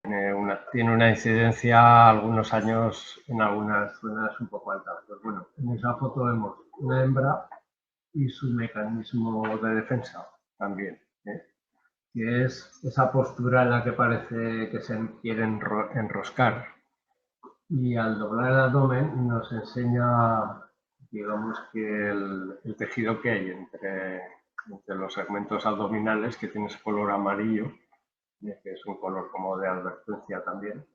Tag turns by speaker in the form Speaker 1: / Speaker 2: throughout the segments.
Speaker 1: tiene una incidencia algunos años en algunas zonas un poco alta. Pues bueno, en esa foto vemos una hembra y su mecanismo de defensa también, que es esa postura en la que parece que se quiere enroscar. Y al doblar el abdomen nos enseña, digamos, que el tejido que hay entre los segmentos abdominales, que tiene ese color amarillo, que es un color como de advertencia también,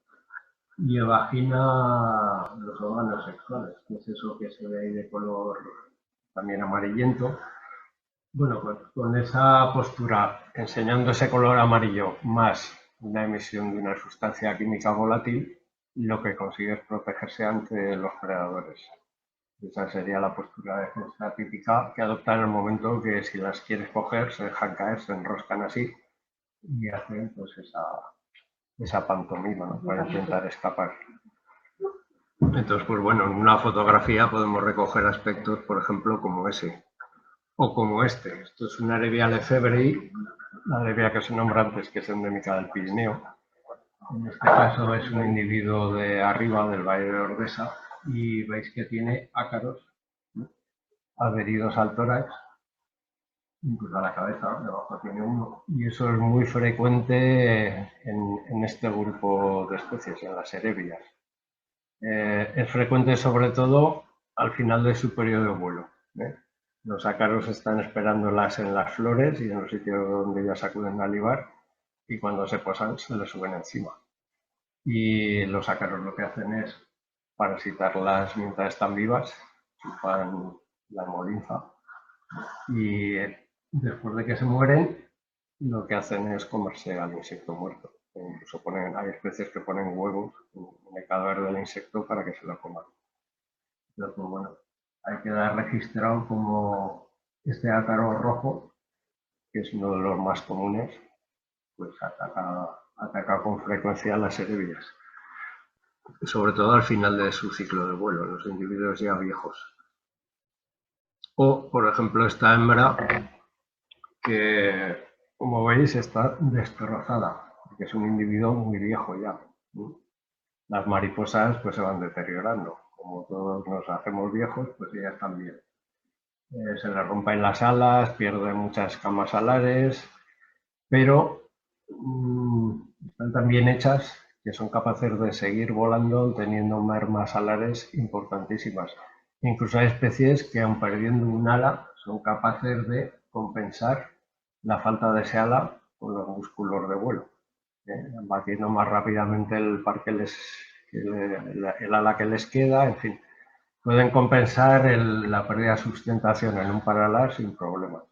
Speaker 1: y evagina los órganos sexuales, que es eso que se ve ahí de color también amarillento. Bueno, pues con esa postura, enseñando ese color amarillo más la emisión de una sustancia química volátil, lo que consigue es protegerse ante los predadores. Esa sería la postura de defensa típica que adoptan en el momento que si las quieres coger se dejan caer, se enroscan así y hacen pues esa pantomima, ¿no?, para intentar escapar. Entonces, pues bueno, en una fotografía podemos recoger aspectos, por ejemplo, como ese, o como este. Esto es una Arevia lefebvre, la Arevia que se nombra antes, que es endémica del Pirineo. En este caso es un individuo de arriba, del Valle de Ordesa, y veis que tiene ácaros, ¿no?, adheridos al tórax, incluso a la cabeza, debajo tiene uno, y eso es muy frecuente en este grupo de especies, en las Arevias. Es frecuente sobre todo al final de su periodo de vuelo. Los ácaros están esperándolas en las flores y en los sitios donde ellas acuden a libar, y cuando se posan se les suben encima. Y los ácaros lo que hacen es parasitarlas mientras están vivas, chupan la hemolinfa, y después de que se mueren, lo que hacen es comerse al insecto muerto. Incluso hay especies que ponen huevos en el cadáver del insecto para que se lo coman. Entonces, pues bueno, hay que dar registrado como este ácaro rojo, que es uno de los más comunes, pues ataca con frecuencia a las Arevias, sobre todo al final de su ciclo de vuelo, en los individuos ya viejos. O, por ejemplo, esta hembra que, como veis, está destrozada, porque es un individuo muy viejo ya. Las mariposas pues se van deteriorando. Como todos nos hacemos viejos, pues ellas también. Se les rompen las alas, pierden muchas escamas alares, pero están tan bien hechas que son capaces de seguir volando teniendo mermas alares importantísimas. Incluso hay especies que, aun perdiendo un ala, son capaces de compensar la falta de ese ala con los músculos de vuelo, batiendo más rápidamente el ala que les queda, en fin. Pueden compensar la pérdida de sustentación en un paralar sin problemas.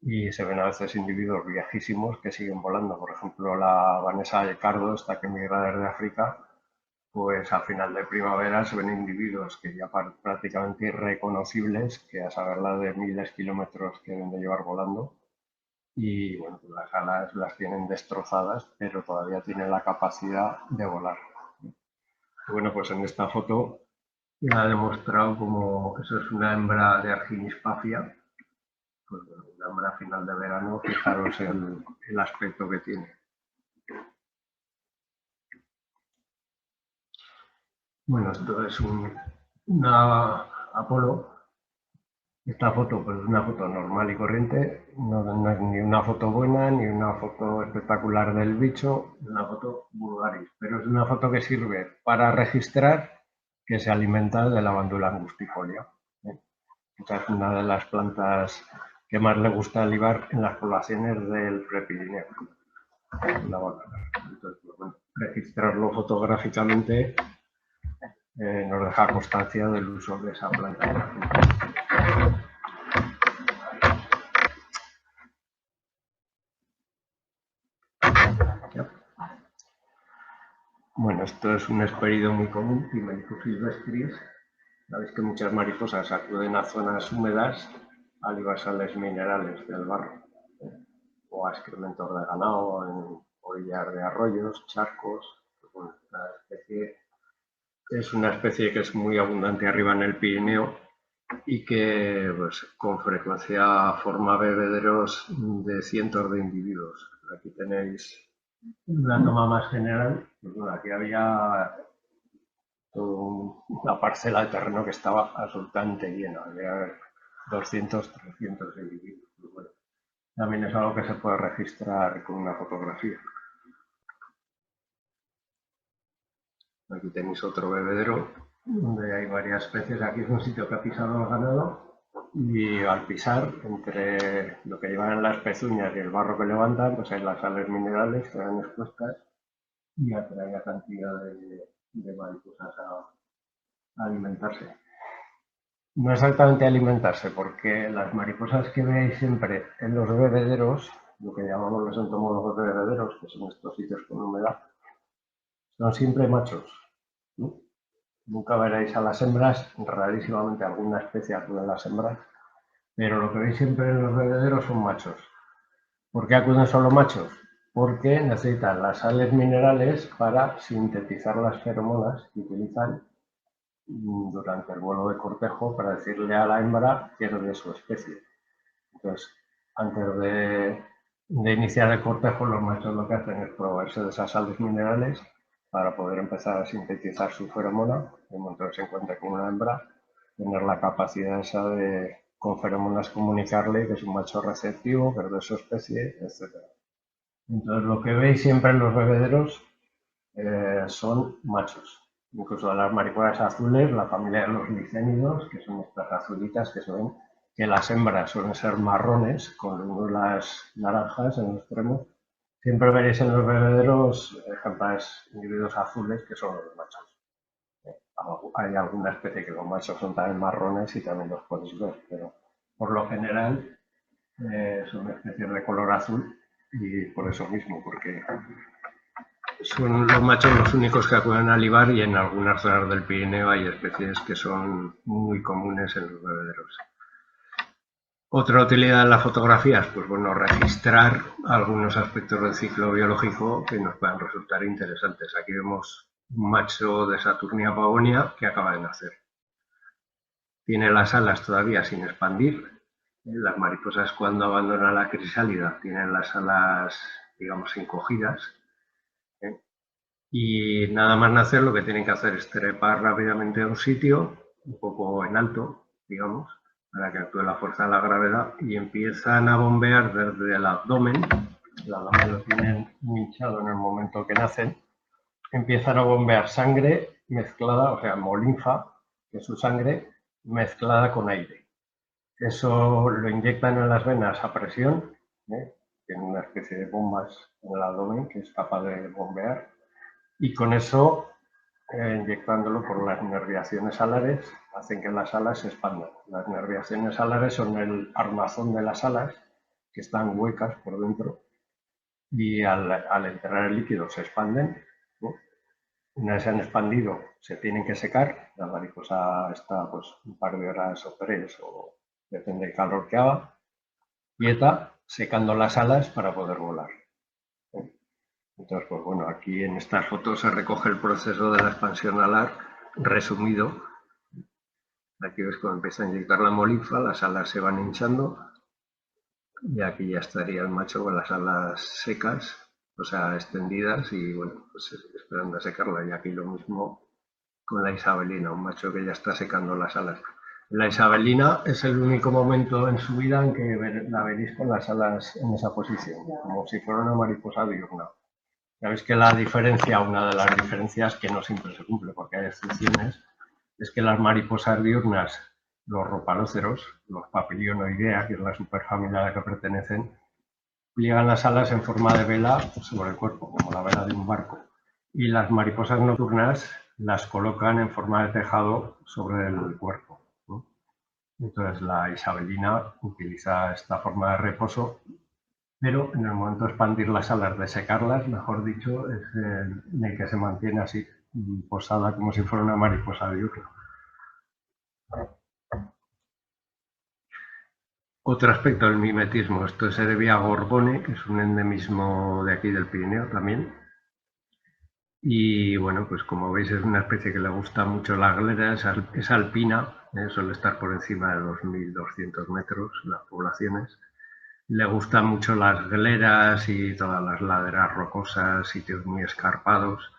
Speaker 1: Y se ven a veces individuos viejísimos que siguen volando. Por ejemplo, la Vanessa del Cardo, esta que migra desde África, pues al final de primavera se ven individuos que ya prácticamente irreconocibles, que a saber la de miles de kilómetros que deben de llevar volando. Y bueno, pues las alas las tienen destrozadas, pero todavía tienen la capacidad de volar. Bueno, pues en esta foto la he demostrado como eso es una hembra de Argynnis pafia. Pues bueno, una hembra a final de verano, fijaros el aspecto que tiene. Bueno, esto es una Apolo. Esta foto pues es una foto normal y corriente, no es ni una foto buena ni una foto espectacular del bicho, es una foto vulgaris, pero es una foto que sirve para registrar que se alimenta de la Bandula angustifolia. Esta es una de las plantas que más le gusta libar en las poblaciones del Prepirineo. Entonces, pues, bueno, registrarlo fotográficamente nos deja constancia del uso de esa planta. Bueno, esto es un hesperido muy común, Pimentus silvestris. Sabéis que muchas mariposas acuden a zonas húmedas a libar sales minerales del barro, o a excrementos de ganado, en orillas de arroyos, charcos. Bueno, es una especie que es muy abundante arriba en el Pirineo y que pues, con frecuencia forma bebederos de cientos de individuos. Aquí tenéis una toma más general, pues bueno, aquí había una parcela de terreno que estaba absolutamente llena, había 200, 300 individuos. Pues bueno, también es algo que se puede registrar con una fotografía. Aquí tenéis otro bebedero donde hay varias especies. Aquí es un sitio que ha pisado el ganado y al pisar, entre lo que llevan las pezuñas y el barro que levantan, pues hay las sales minerales que quedan expuestas y atrae a cantidad de mariposas a alimentarse. No exactamente alimentarse, porque las mariposas que veis siempre en los bebederos, lo que llamamos los entomólogos de bebederos, que son estos sitios con humedad, son siempre machos, ¿no? Nunca veréis a las hembras, rarísimamente alguna especie acude a las hembras, pero lo que veis siempre en los bebederos son machos. ¿Por qué acuden solo machos? Porque necesitan las sales minerales para sintetizar las feromonas que utilizan durante el vuelo de cortejo para decirle a la hembra que es de su especie. Entonces, antes de iniciar el cortejo, los machos lo que hacen es proveerse de esas sales minerales para poder empezar a sintetizar su feromona, en el momento que se encuentre con una hembra, tener la capacidad esa de con feromonas comunicarle que es un macho receptivo, que es de su especie, etc. Entonces, lo que veis siempre en los bebederos son machos. Incluso de las mariposas azules, la familia de los licénidos, que son estas azulitas que se ven, que las hembras suelen ser marrones, con las naranjas en los extremos. Siempre veréis en los bebederos ejemplares, individuos azules, que son los machos. Hay alguna especie que los machos son también marrones y también los podéis ver, pero por lo general son especies de color azul y por eso mismo, porque son los machos los únicos que acuden a libar y en algunas zonas del Pirineo hay especies que son muy comunes en los bebederos. Otra utilidad de las fotografías, pues bueno, registrar algunos aspectos del ciclo biológico que nos puedan resultar interesantes. Aquí vemos un macho de Saturnia pavonia que acaba de nacer. Tiene las alas todavía sin expandir. Las mariposas cuando abandonan la crisálida tienen las alas, digamos, encogidas. Y nada más nacer lo que tienen que hacer es trepar rápidamente a un sitio, un poco en alto, digamos, para que actúe la fuerza de la gravedad y empiezan a bombear desde el abdomen lo tienen muy hinchado en el momento que nacen, empiezan a bombear sangre mezclada, o sea, hemolinfa, que es su sangre, mezclada con aire. Eso lo inyectan en las venas a presión, tienen una especie de bombas en el abdomen que es capaz de bombear y con eso, inyectándolo por las nerviaciones alares, hacen que las alas se expandan. Las nerviaciones alares son el armazón de las alas, que están huecas por dentro, y al entrar el líquido se expanden, ¿no? Una vez se han expandido, se tienen que secar. La mariposa está pues, un par de horas o 3, o depende del calor que haga, quieta, secando las alas para poder volar. Entonces, pues bueno, aquí en estas fotos se recoge el proceso de la expansión alar resumido. Aquí ves cómo empieza a inyectar la molinfa, las alas se van hinchando y aquí ya estaría el macho con las alas secas, o sea, extendidas y bueno, pues esperando a secarla. Y aquí lo mismo con la isabelina, un macho que ya está secando las alas. La isabelina es el único momento en su vida en que la veréis con las alas en esa posición, como si fuera una mariposa diurna. Sabéis que la diferencia, una de las diferencias que no siempre se cumple porque hay excepciones, es que las mariposas diurnas, los ropalóceros, los papilionoidea, que es la superfamilia a la que pertenecen, pliegan las alas en forma de vela sobre el cuerpo, como la vela de un barco. Y las mariposas nocturnas las colocan en forma de tejado sobre el cuerpo, ¿no? Entonces la isabelina utiliza esta forma de reposo, pero en el momento de expandir las alas, de secarlas, mejor dicho, es en el que se mantiene así, posada como si fuera una mariposa diurna. Otro aspecto del mimetismo, esto se debía a Gorgone, que es un endemismo de aquí del Pirineo también. Y bueno, pues como veis es una especie que le gusta mucho la glera, es alpina, suele estar por encima de los 1200 metros las poblaciones. Le gustan mucho las gleras y todas las laderas rocosas, sitios muy escarpados.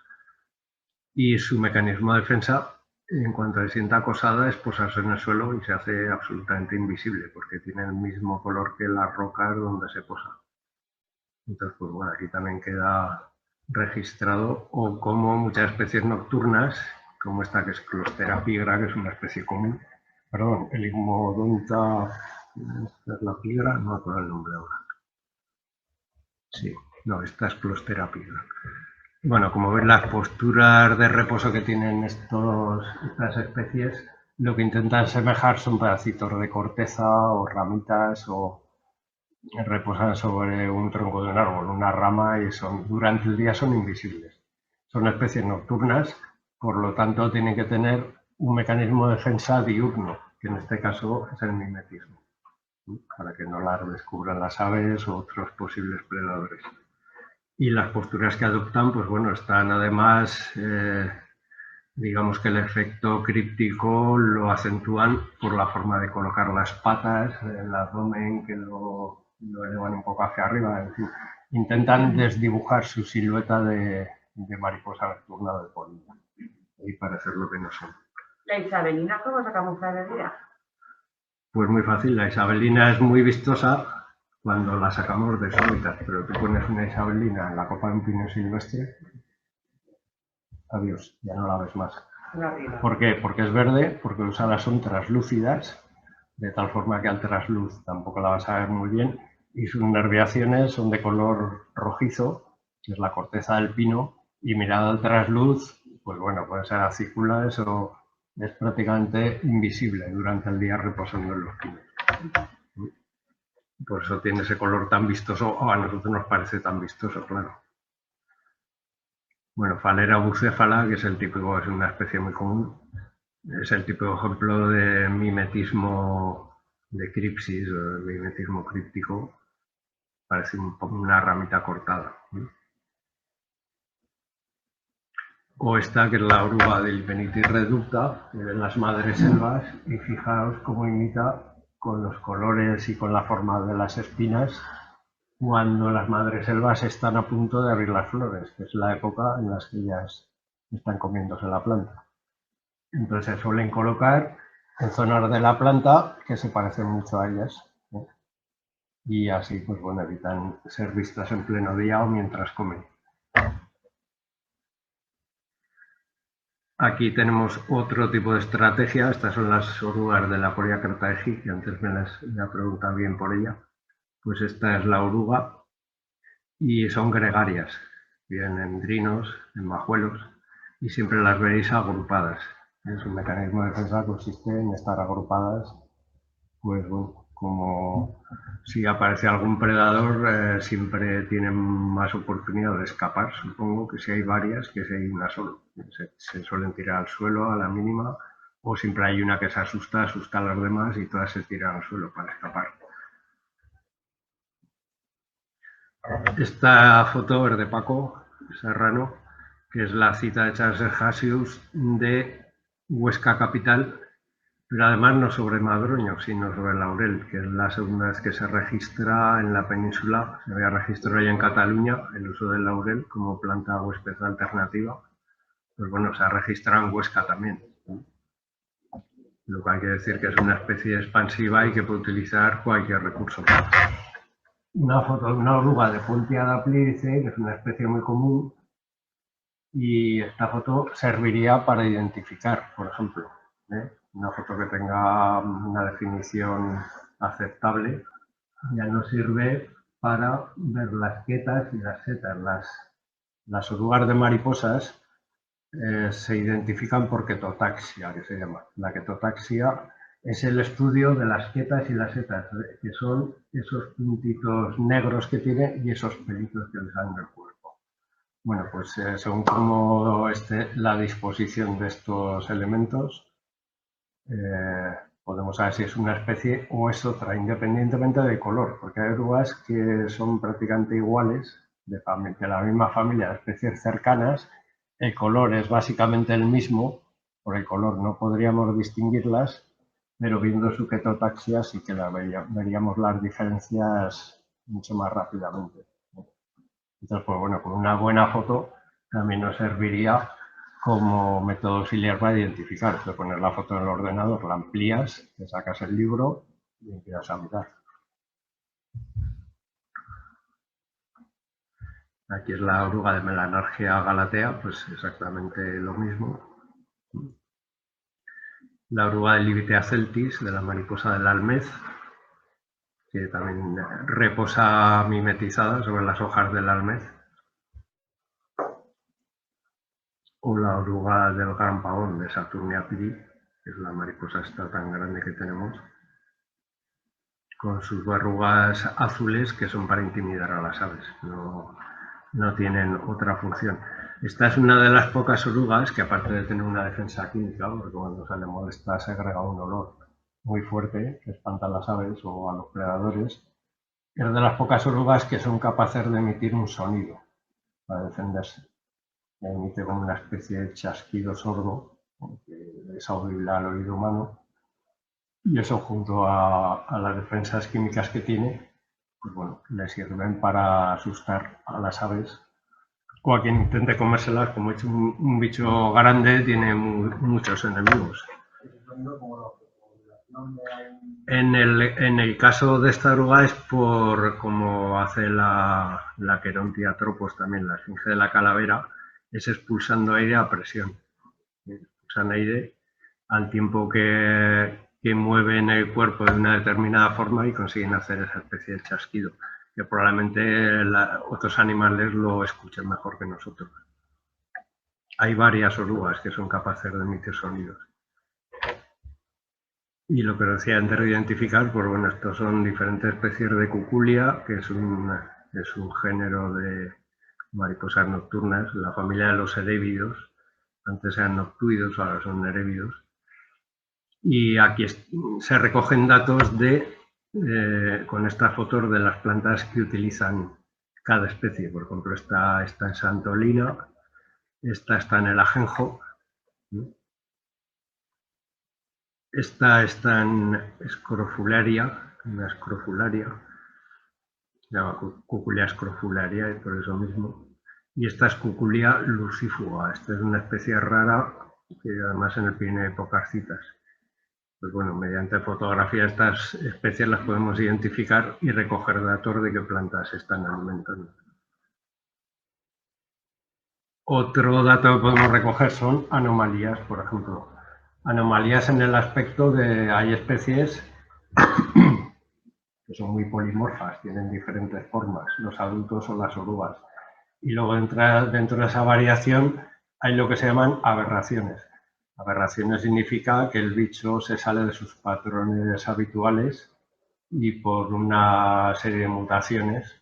Speaker 1: Y su mecanismo de defensa, en cuanto se sienta acosada, es posarse en el suelo y se hace absolutamente invisible, porque tiene el mismo color que las rocas donde se posa. Entonces, pues bueno, aquí también queda registrado, o como muchas especies nocturnas, como esta que es Clostera pigra, que es una especie común. Perdón, el Igmodonta, esta es la pigra, no me acuerdo el nombre ahora. Sí, no, esta es Clostera pigra. Bueno, como ves, las posturas de reposo que tienen estas especies, lo que intentan semejar son pedacitos de corteza o ramitas, o reposan sobre un tronco de un árbol, una rama, y durante el día son invisibles. Son especies nocturnas, por lo tanto tienen que tener un mecanismo de defensa diurno, que en este caso es el mimetismo, para que no las descubran las aves o otros posibles predadores. Y las posturas que adoptan, pues bueno, están además, digamos que el efecto críptico lo acentúan por la forma de colocar las patas, el abdomen que lo elevan un poco hacia arriba, en fin, intentan desdibujar su silueta de mariposa nocturna de polilla y parecer lo que no son.
Speaker 2: ¿La isabelina cómo se camufla de día?
Speaker 1: Pues muy fácil, la isabelina es muy vistosa cuando la sacamos de su hábitat, pero tú pones una isabelina en la copa de un pino silvestre, adiós, ya no la ves más. ¿Por qué? Porque es verde, porque las alas son translúcidas, de tal forma que al trasluz tampoco la vas a ver muy bien, y sus nerviaciones son de color rojizo, que es la corteza del pino, y mirada al trasluz, pues bueno, pueden ser acículas o es prácticamente invisible durante el día reposando en los pinos. Por eso tiene ese color tan vistoso, o a nosotros nos parece tan vistoso, claro. Bueno, Phalaenopsis bucéfala, que es una especie muy común, es el típico ejemplo de mimetismo de cripsis o de mimetismo críptico. Parece una ramita cortada. O esta, que es la oruga del Venitis reducta, que ven las madres selvas, y fijaos cómo imita con los colores y con la forma de las espinas cuando las madres selvas están a punto de abrir las flores, que es la época en la que ellas están comiéndose la planta. Entonces se suelen colocar en zonas de la planta que se parecen mucho a ellas, ¿eh? Y así, pues bueno, evitan ser vistas en pleno día o mientras comen. Aquí tenemos otro tipo de estrategia. Estas son las orugas de la Poria crataeji, que antes me ha preguntado bien por ella. Pues esta es la oruga y son gregarias. Viven en drinos, en majuelos, y siempre las veréis agrupadas. Su mecanismo de defensa consiste en estar agrupadas, pues bueno, como si aparece algún predador, siempre tienen más oportunidad de escapar, supongo, que si hay varias que si hay una sola. Se suelen tirar al suelo a la mínima, o siempre hay una que se asusta a las demás y todas se tiran al suelo para escapar. Esta foto es de Paco Serrano, que es la cita de Charles Hasius de Huesca capital, pero además no sobre madroño, sino sobre laurel, que es la segunda vez que se registra en la península. Se había registrado ya en Cataluña el uso del laurel como planta huésped alternativa. Pues bueno, se ha registrado en Huesca también. Lo que hay que decir que es una especie expansiva y que puede utilizar cualquier recurso. Una foto de una oruga de Puntia daplidice, que es una especie muy común, y esta foto serviría para identificar, por ejemplo, una foto que tenga una definición aceptable, ya nos sirve para ver las quetas y las setas. Las orugas de mariposas se identifican por quetotaxia, que se llama. La quetotaxia es el estudio de las quetas y las setas, que son esos puntitos negros que tiene y esos pelitos que le salen del cuerpo. Bueno, pues según cómo esté la disposición de estos elementos, podemos saber si es una especie o es otra, independientemente del color, porque hay orugas que son prácticamente iguales, de la misma familia de especies cercanas. El color es básicamente el mismo, por el color no podríamos distinguirlas, pero viendo su ketotaxia sí que veríamos las diferencias mucho más rápidamente. Entonces, pues bueno, con una buena foto también nos serviría como método auxiliar para identificar. Te pones la foto en el ordenador, la amplías, te sacas el libro y empiezas a mirar. Aquí es la oruga de Melanargia galatea, pues exactamente lo mismo. La oruga de Libitea celtis, de la mariposa del almez, que también reposa mimetizada sobre las hojas del almez. O la oruga del gran pavón de Saturnia piri, que es la mariposa esta tan grande que tenemos, con sus verrugas azules que son para intimidar a las aves, no tienen otra función. Esta es una de las pocas orugas que, aparte de tener una defensa química, porque cuando se le molesta segrega un olor muy fuerte que espanta a las aves o a los predadores, es de las pocas orugas que son capaces de emitir un sonido para defenderse. Emite como una especie de chasquido sordo, que es audible al oído humano, y eso, junto a las defensas químicas que tiene, pues bueno, le sirven para asustar a las aves o a quien intente comérselas. Como es un bicho grande, tiene muchos enemigos. En el caso de esta oruga es por como hace la Querontia tropos también, la esfinge de la calavera, es expulsando aire a presión. Expulsan aire al tiempo que mueven el cuerpo de una determinada forma y consiguen hacer esa especie de chasquido, que probablemente otros animales lo escuchen mejor que nosotros. Hay varias orugas que son capaces de emitir sonidos. Y lo que decía antes de identificar, pues bueno, estos son diferentes especies de cuculia, que es un género de mariposas nocturnas, la familia de los erébidos. Antes eran noctuidos, ahora son nerébidos. Y aquí se recogen datos con estas fotos de las plantas que utilizan cada especie. Por ejemplo, esta está en Santolina, esta está en el ajenjo, esta está en Scrofularia, una Scrofularia, se llama Cuculia scrofularia y por eso mismo. Y esta es Cuculia lucífuga, esta es una especie rara que además en el Pirineo hay pocas citas. Pues bueno, mediante fotografía estas especies las podemos identificar y recoger datos de qué plantas se están alimentando. Otro dato que podemos recoger son anomalías, por ejemplo. Anomalías en el aspecto de hay especies que son muy polimorfas, tienen diferentes formas, los adultos o las orugas. Y luego dentro de esa variación hay lo que se llaman aberraciones. Aberraciones significa que el bicho se sale de sus patrones habituales y por una serie de mutaciones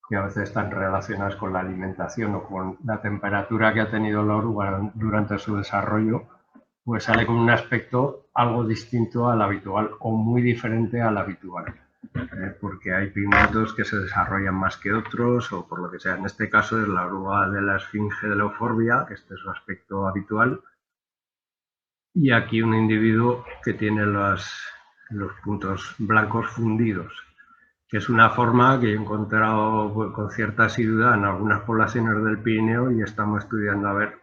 Speaker 1: que a veces están relacionadas con la alimentación o con la temperatura que ha tenido la oruga durante su desarrollo, pues sale con un aspecto algo distinto al habitual o muy diferente al habitual. Porque hay pigmentos que se desarrollan más que otros o por lo que sea. En este caso es la oruga de la esfinge de la Euphorbia, que este es su aspecto habitual. Y aquí un individuo que tiene los puntos blancos fundidos, que es una forma que he encontrado con cierta asiduidad en algunas poblaciones del Pirineo y estamos estudiando a ver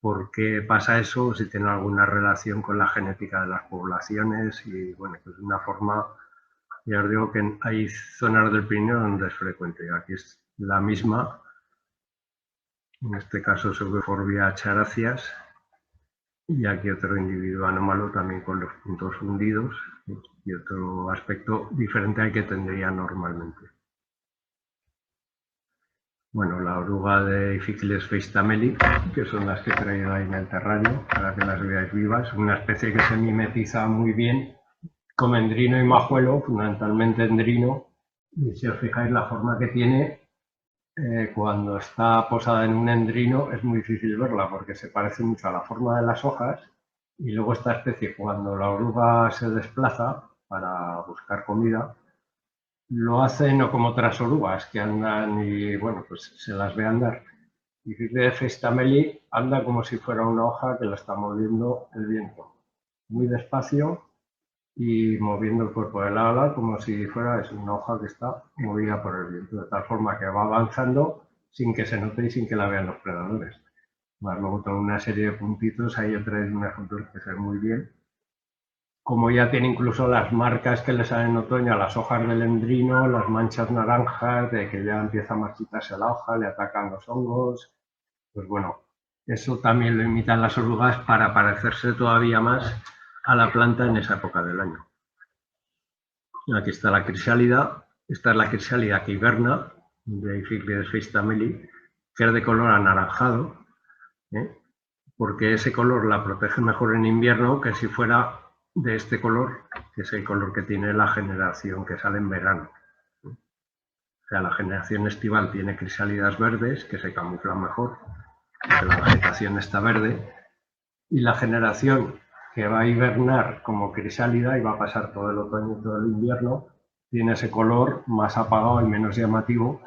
Speaker 1: por qué pasa eso, si tiene alguna relación con la genética de las poblaciones y bueno, pues es una forma, ya os digo que hay zonas del Pirineo donde es frecuente, aquí es la misma, en este caso es Euphorbia characias. Y aquí otro individuo anómalo también con los puntos hundidos y otro aspecto diferente al que tendría normalmente. Bueno, la oruga de Iphicles feistameli, que son las que he traído ahí en el terrario para que las veáis vivas, una especie que se mimetiza muy bien con endrino y majuelo, fundamentalmente endrino, y si os fijáis la forma que tiene, cuando está posada en un endrino es muy difícil verla porque se parece mucho a la forma de las hojas y luego esta especie, cuando la oruga se desplaza para buscar comida, lo hace no como otras orugas que andan y bueno, pues se las ve andar. Y Iphicles feistameli anda como si fuera una hoja que la está moviendo el viento, muy despacio y moviendo el cuerpo de lado a lado como si fuera una hoja que está movida por el viento, de tal forma que va avanzando sin que se note y sin que la vean los predadores. Más luego tengo una serie de puntitos, ahí he traído un ejemplo que se ve muy bien. Como ya tiene incluso las marcas que le salen en otoño a las hojas del endrino, las manchas naranjas, de que ya empieza a marchitarse la hoja, le atacan los hongos. Pues bueno, eso también lo imitan las orugas para parecerse todavía más a la planta en esa época del año. Aquí está la crisálida. Esta es la crisálida que hiberna, de Iphigenides feistameli, que es de color anaranjado, porque ese color la protege mejor en invierno que si fuera de este color, que es el color que tiene la generación que sale en verano. O sea, la generación estival tiene crisálidas verdes que se camuflan mejor, porque la vegetación está verde, y la generación que va a hibernar como crisálida y va a pasar todo el otoño y todo el invierno tiene ese color más apagado y menos llamativo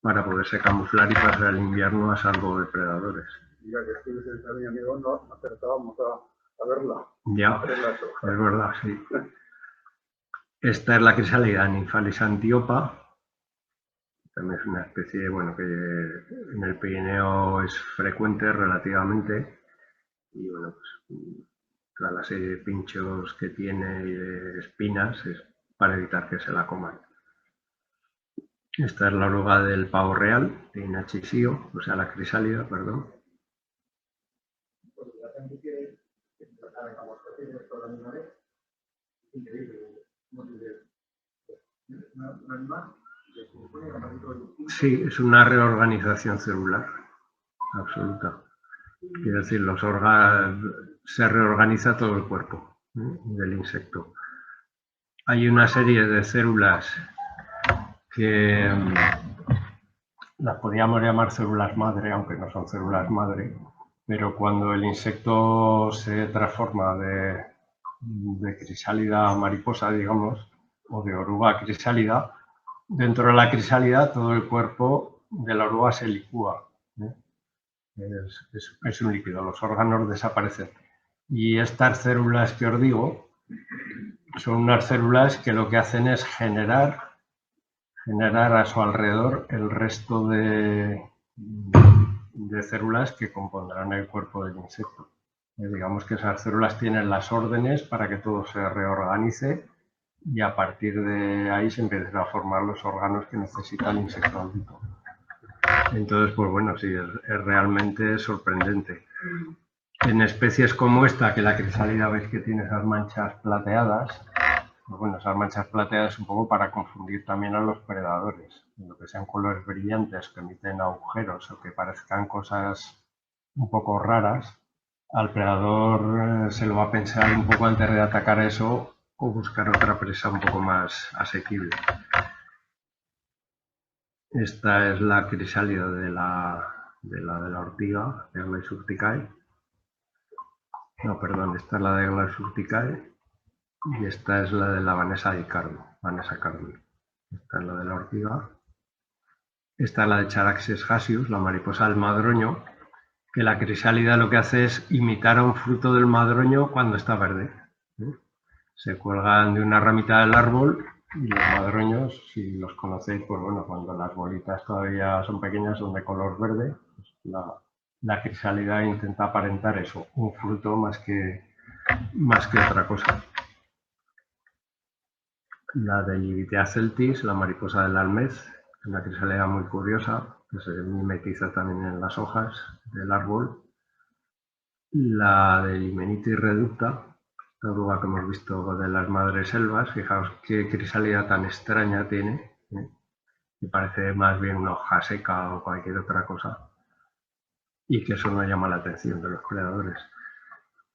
Speaker 1: para poderse camuflar y pasar el invierno a salvo de predadores.
Speaker 3: Ya que estuviste mi amigo, no acertábamos a verla.
Speaker 1: Ya, es verdad, sí. Esta es la crisálida Nymphalis antiopa. También es una especie, bueno, que en el Pirineo es frecuente relativamente. Y bueno, pues toda la serie de pinchos que tiene y de espinas es para evitar que se la coman. Esta es la oruga del pavo real, de Inachisio, o sea, la crisálida, perdón. Sí, es una reorganización celular absoluta. Quiere decir, se reorganiza todo el cuerpo del insecto. Hay una serie de células que las podríamos llamar células madre, aunque no son células madre, pero cuando el insecto se transforma de crisálida a mariposa, digamos, o de oruga a crisálida, dentro de la crisálida todo el cuerpo de la oruga se licúa. Es un líquido, los órganos desaparecen. Y estas células que os digo son unas células que lo que hacen es generar a su alrededor el resto de células que compondrán el cuerpo del insecto. Digamos que esas células tienen las órdenes para que todo se reorganice y a partir de ahí se empiezan a formar los órganos que necesita el insecto adulto. Entonces, pues bueno, sí, es realmente sorprendente. En especies como esta, que la crisálida veis que tiene esas manchas plateadas, pues bueno, esas manchas plateadas un poco para confundir también a los predadores. Lo que sean colores brillantes que emiten agujeros o que parezcan cosas un poco raras, al predador se lo va a pensar un poco antes de atacar eso o buscar otra presa un poco más asequible. Esta es la crisálida de la ortiga, de Aglaé urticae. No, perdón, esta es la de Aglaé urticae y esta es la de la Vanessa cardo. Esta es la de la ortiga. Esta es la de Charaxes hasius, la mariposa del madroño, que la crisálida lo que hace es imitar a un fruto del madroño cuando está verde. Se cuelgan de una ramita del árbol y los madroños, si los conocéis, pues bueno, cuando las bolitas todavía son pequeñas, son de color verde, pues la crisálida intenta aparentar eso, un fruto más que otra cosa. La de Libitea celtis, la mariposa del almez, una crisálida muy curiosa, que se mimetiza también en las hojas del árbol. La de Limenitis reducta, la oruga que hemos visto de las madres selvas, fijaos qué crisálida tan extraña tiene, que parece más bien una hoja seca o cualquier otra cosa, y que eso no llama la atención de los predadores.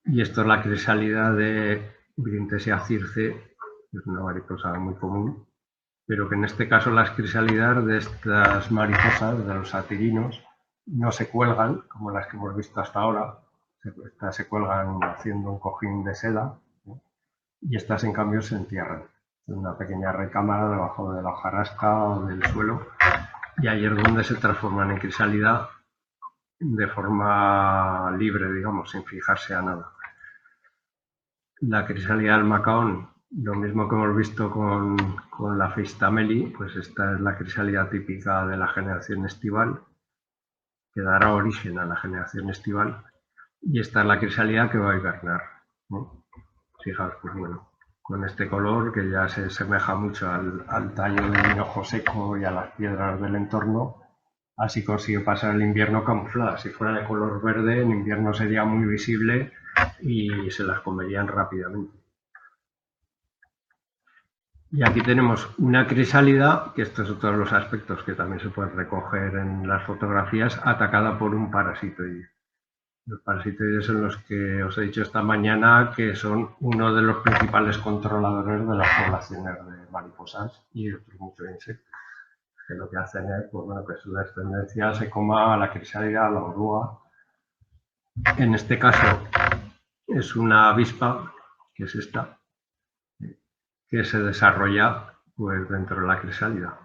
Speaker 1: Y esto es la crisálida de Brintesia circe, que es una mariposa muy común, pero que en este caso las crisálidas de estas mariposas, de los satirinos, no se cuelgan como las que hemos visto hasta ahora. Estas se cuelgan haciendo un cojín de seda, y estas en cambio se entierran en una pequeña recámara debajo de la hojarasca o del suelo, y ahí es donde se transforman en crisálida de forma libre, digamos, sin fijarse a nada. La crisálida del macaón Lo mismo que hemos visto con la Feistameli, pues esta es la crisálida típica de la generación estival, que dará origen a la generación estival, y esta es la crisálida que va a hibernar, ¿no? Fijaos, pues bueno, con este color que ya se asemeja mucho al tallo del hinojo seco y a las piedras del entorno, así consigue pasar el invierno camuflada. Si fuera de color verde, en invierno sería muy visible y se las comerían rápidamente. Y aquí tenemos una crisálida, que estos son todos los aspectos que también se pueden recoger en las fotografías, atacada por un parasitoide. Los parasitoides son los que os he dicho esta mañana, que son uno de los principales controladores de las poblaciones de mariposas y otros muchos insectos, que lo que hacen es, pues bueno, que su descendencia se coma a la crisálida, a la oruga. En este caso es una avispa, que es esta, que se desarrolla pues dentro de la crisálida.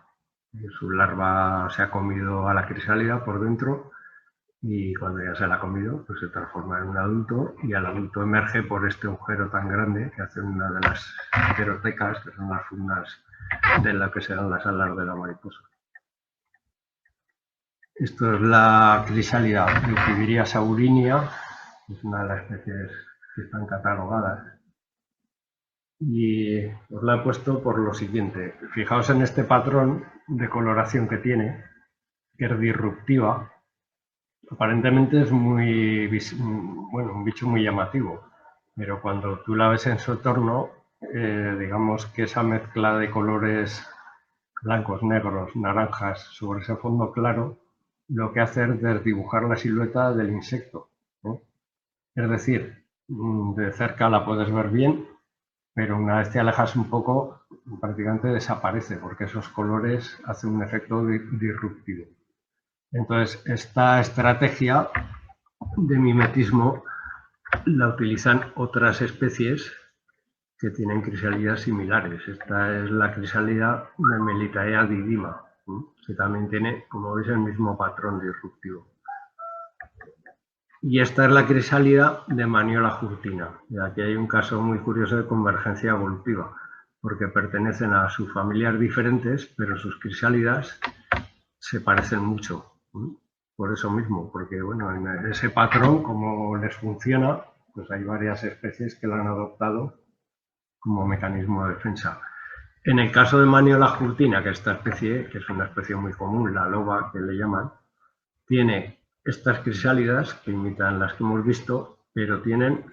Speaker 1: Su larva se ha comido a la crisálida por dentro y cuando ya se la ha comido, pues se transforma en un adulto y el adulto emerge por este agujero tan grande que hace una de las heterotecas, que son las fundas de la que se dan las alas de la mariposa. Esto es la crisálida de Euphidiria saurinia, es una de las especies que están catalogadas. Y os la he puesto por lo siguiente. Fijaos en este patrón de coloración que tiene, que es disruptiva. Aparentemente es un bicho muy llamativo, pero cuando tú la ves en su entorno, digamos que esa mezcla de colores blancos, negros, naranjas sobre ese fondo claro, lo que hace es desdibujar la silueta del insecto, ¿no? Es decir, de cerca la puedes ver bien, pero una vez te alejas un poco, prácticamente desaparece, porque esos colores hacen un efecto disruptivo. Entonces, esta estrategia de mimetismo la utilizan otras especies que tienen crisálidas similares. Esta es la crisálida de Melitaea didima, que también tiene, como veis, el mismo patrón disruptivo. Y esta es la crisálida de Maniola jurtina. Y aquí hay un caso muy curioso de convergencia evolutiva, porque pertenecen a subfamilias diferentes, pero sus crisálidas se parecen mucho. Por eso mismo, porque bueno, en ese patrón, como les funciona, pues hay varias especies que lo han adoptado como mecanismo de defensa. En el caso de Maniola jurtina, que esta especie, que es una especie muy común, la loba que le llaman, tiene estas crisálidas que imitan las que hemos visto, pero tienen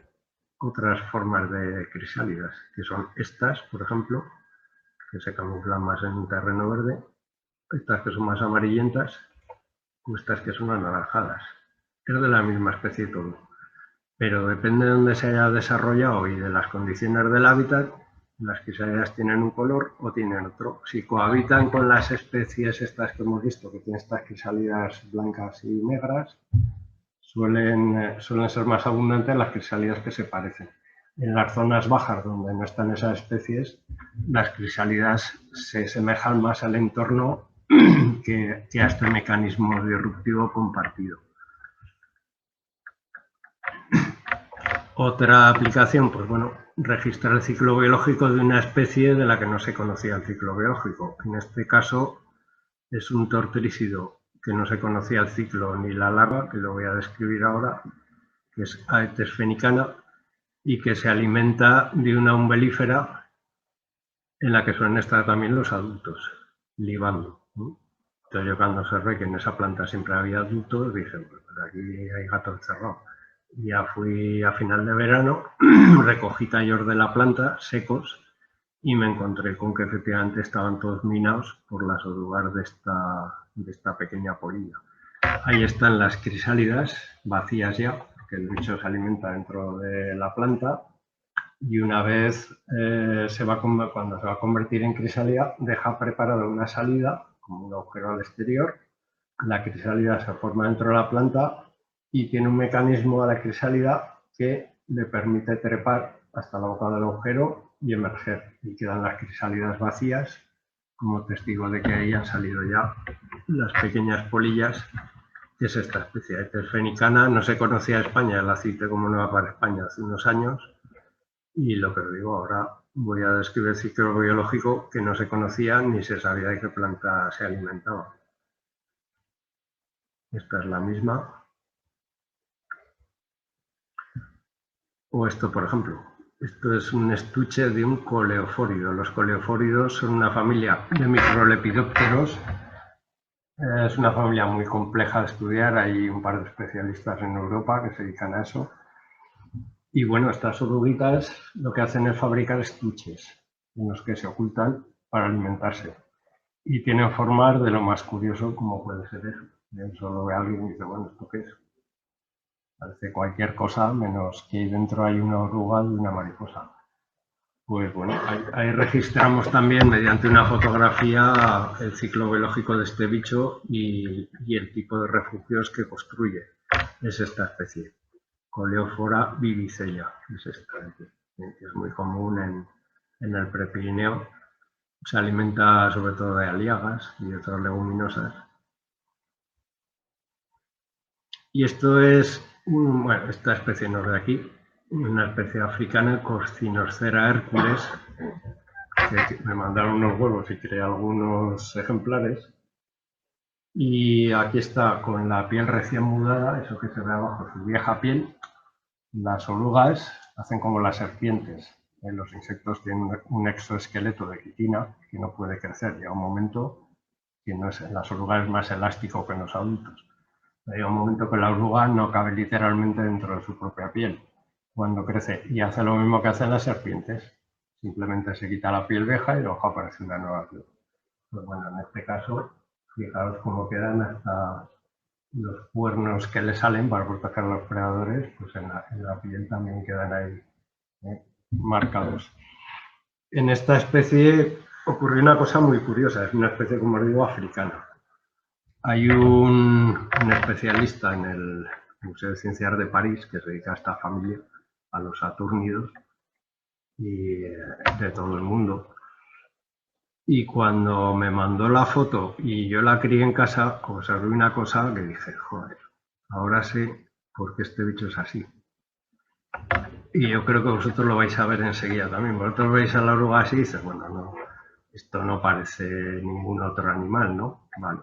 Speaker 1: otras formas de crisálidas, que son estas, por ejemplo, que se camuflan más en un terreno verde, estas que son más amarillentas, o estas que son anaranjadas. Es de la misma especie todo, pero depende de dónde se haya desarrollado y de las condiciones del hábitat, las crisálidas tienen un color o tienen otro. Si cohabitan con las especies estas que hemos visto, que tienen estas crisálidas blancas y negras, suelen ser más abundantes las crisálidas que se parecen. En las zonas bajas, donde no están esas especies, las crisálidas se asemejan más al entorno que a este mecanismo disruptivo compartido. Otra aplicación, pues bueno, registrar el ciclo biológico de una especie de la que no se conocía el ciclo biológico. En este caso es un tortrícido que no se conocía el ciclo ni la larva, que lo voy a describir ahora, que es Aetes fenicana y que se alimenta de una umbelífera en la que suelen estar también los adultos, libando. Entonces yo cuando observé que en esa planta siempre había adultos, dije, pues aquí hay gato encerrado. Ya fui a final de verano, recogí tallos de la planta secos y me encontré con que efectivamente estaban todos minados por las orugas de esta pequeña polilla. Ahí están las crisálidas vacías ya, porque el bicho se alimenta dentro de la planta y una vez cuando se va a convertir en crisálida, deja preparada una salida, como un agujero al exterior. La crisálida se forma dentro de la planta y tiene un mecanismo a la crisálida que le permite trepar hasta la boca del agujero y emerger. Y quedan las crisálidas vacías como testigo de que ahí han salido ya las pequeñas polillas, que es esta especie. Aetes fenicana no se conocía en España, la cité como nueva para España hace unos años y lo que os digo ahora voy a describir el ciclo biológico que no se conocía ni se sabía de qué planta se alimentaba. Esta es la misma. O esto, por ejemplo. Esto es un estuche de un coleofórido. Los coleofóridos son una familia de microlepidópteros. Es una familia muy compleja de estudiar. Hay un par de especialistas en Europa que se dedican a eso. Y bueno, estas oruguitas lo que hacen es fabricar estuches en los que se ocultan para alimentarse. Y tienen formas de lo más curioso como puede ser eso. Eso lo ve alguien y dice, bueno, ¿esto qué es? Parece cualquier cosa menos que ahí dentro hay una oruga y una mariposa. Pues bueno, ahí registramos también mediante una fotografía el ciclo biológico de este bicho y el tipo de refugios que construye. Es esta especie, Coleophora vivicella, es esta de aquí, que es muy común en el Prepirineo. Se alimenta sobre todo de aliagas y de otras leguminosas. Y esto es, bueno, esta especie no es de aquí, una especie africana, Coscinoscera hercules, que me mandaron unos huevos y creé algunos ejemplares. Y aquí está con la piel recién mudada, eso que se ve abajo, su vieja piel. Las orugas hacen como las serpientes. Los insectos tienen un exoesqueleto de quitina que no puede crecer. Llega un momento que no es, en las orugas es más elástico que en los adultos. Llega un momento que la oruga no cabe literalmente dentro de su propia piel cuando crece y hace lo mismo que hacen las serpientes. Simplemente se quita la piel vieja y luego aparece una nueva piel. Pues bueno, en este caso, fijaos cómo quedan hasta los cuernos que le salen para proteger a los predadores, pues en la piel también quedan ahí marcados. En esta especie ocurrió una cosa muy curiosa, es una especie, como os digo, africana. Hay un especialista en el Museo de Ciencias de París que se dedica a esta familia, a los satúrnidos y de todo el mundo. Y cuando me mandó la foto y yo la crié en casa, observé una cosa que dije, joder, ahora sé por qué este bicho es así. Y yo creo que vosotros lo vais a ver enseguida también. Vosotros veis a la oruga así y dices, bueno, no, esto no parece ningún otro animal, ¿no? Vale.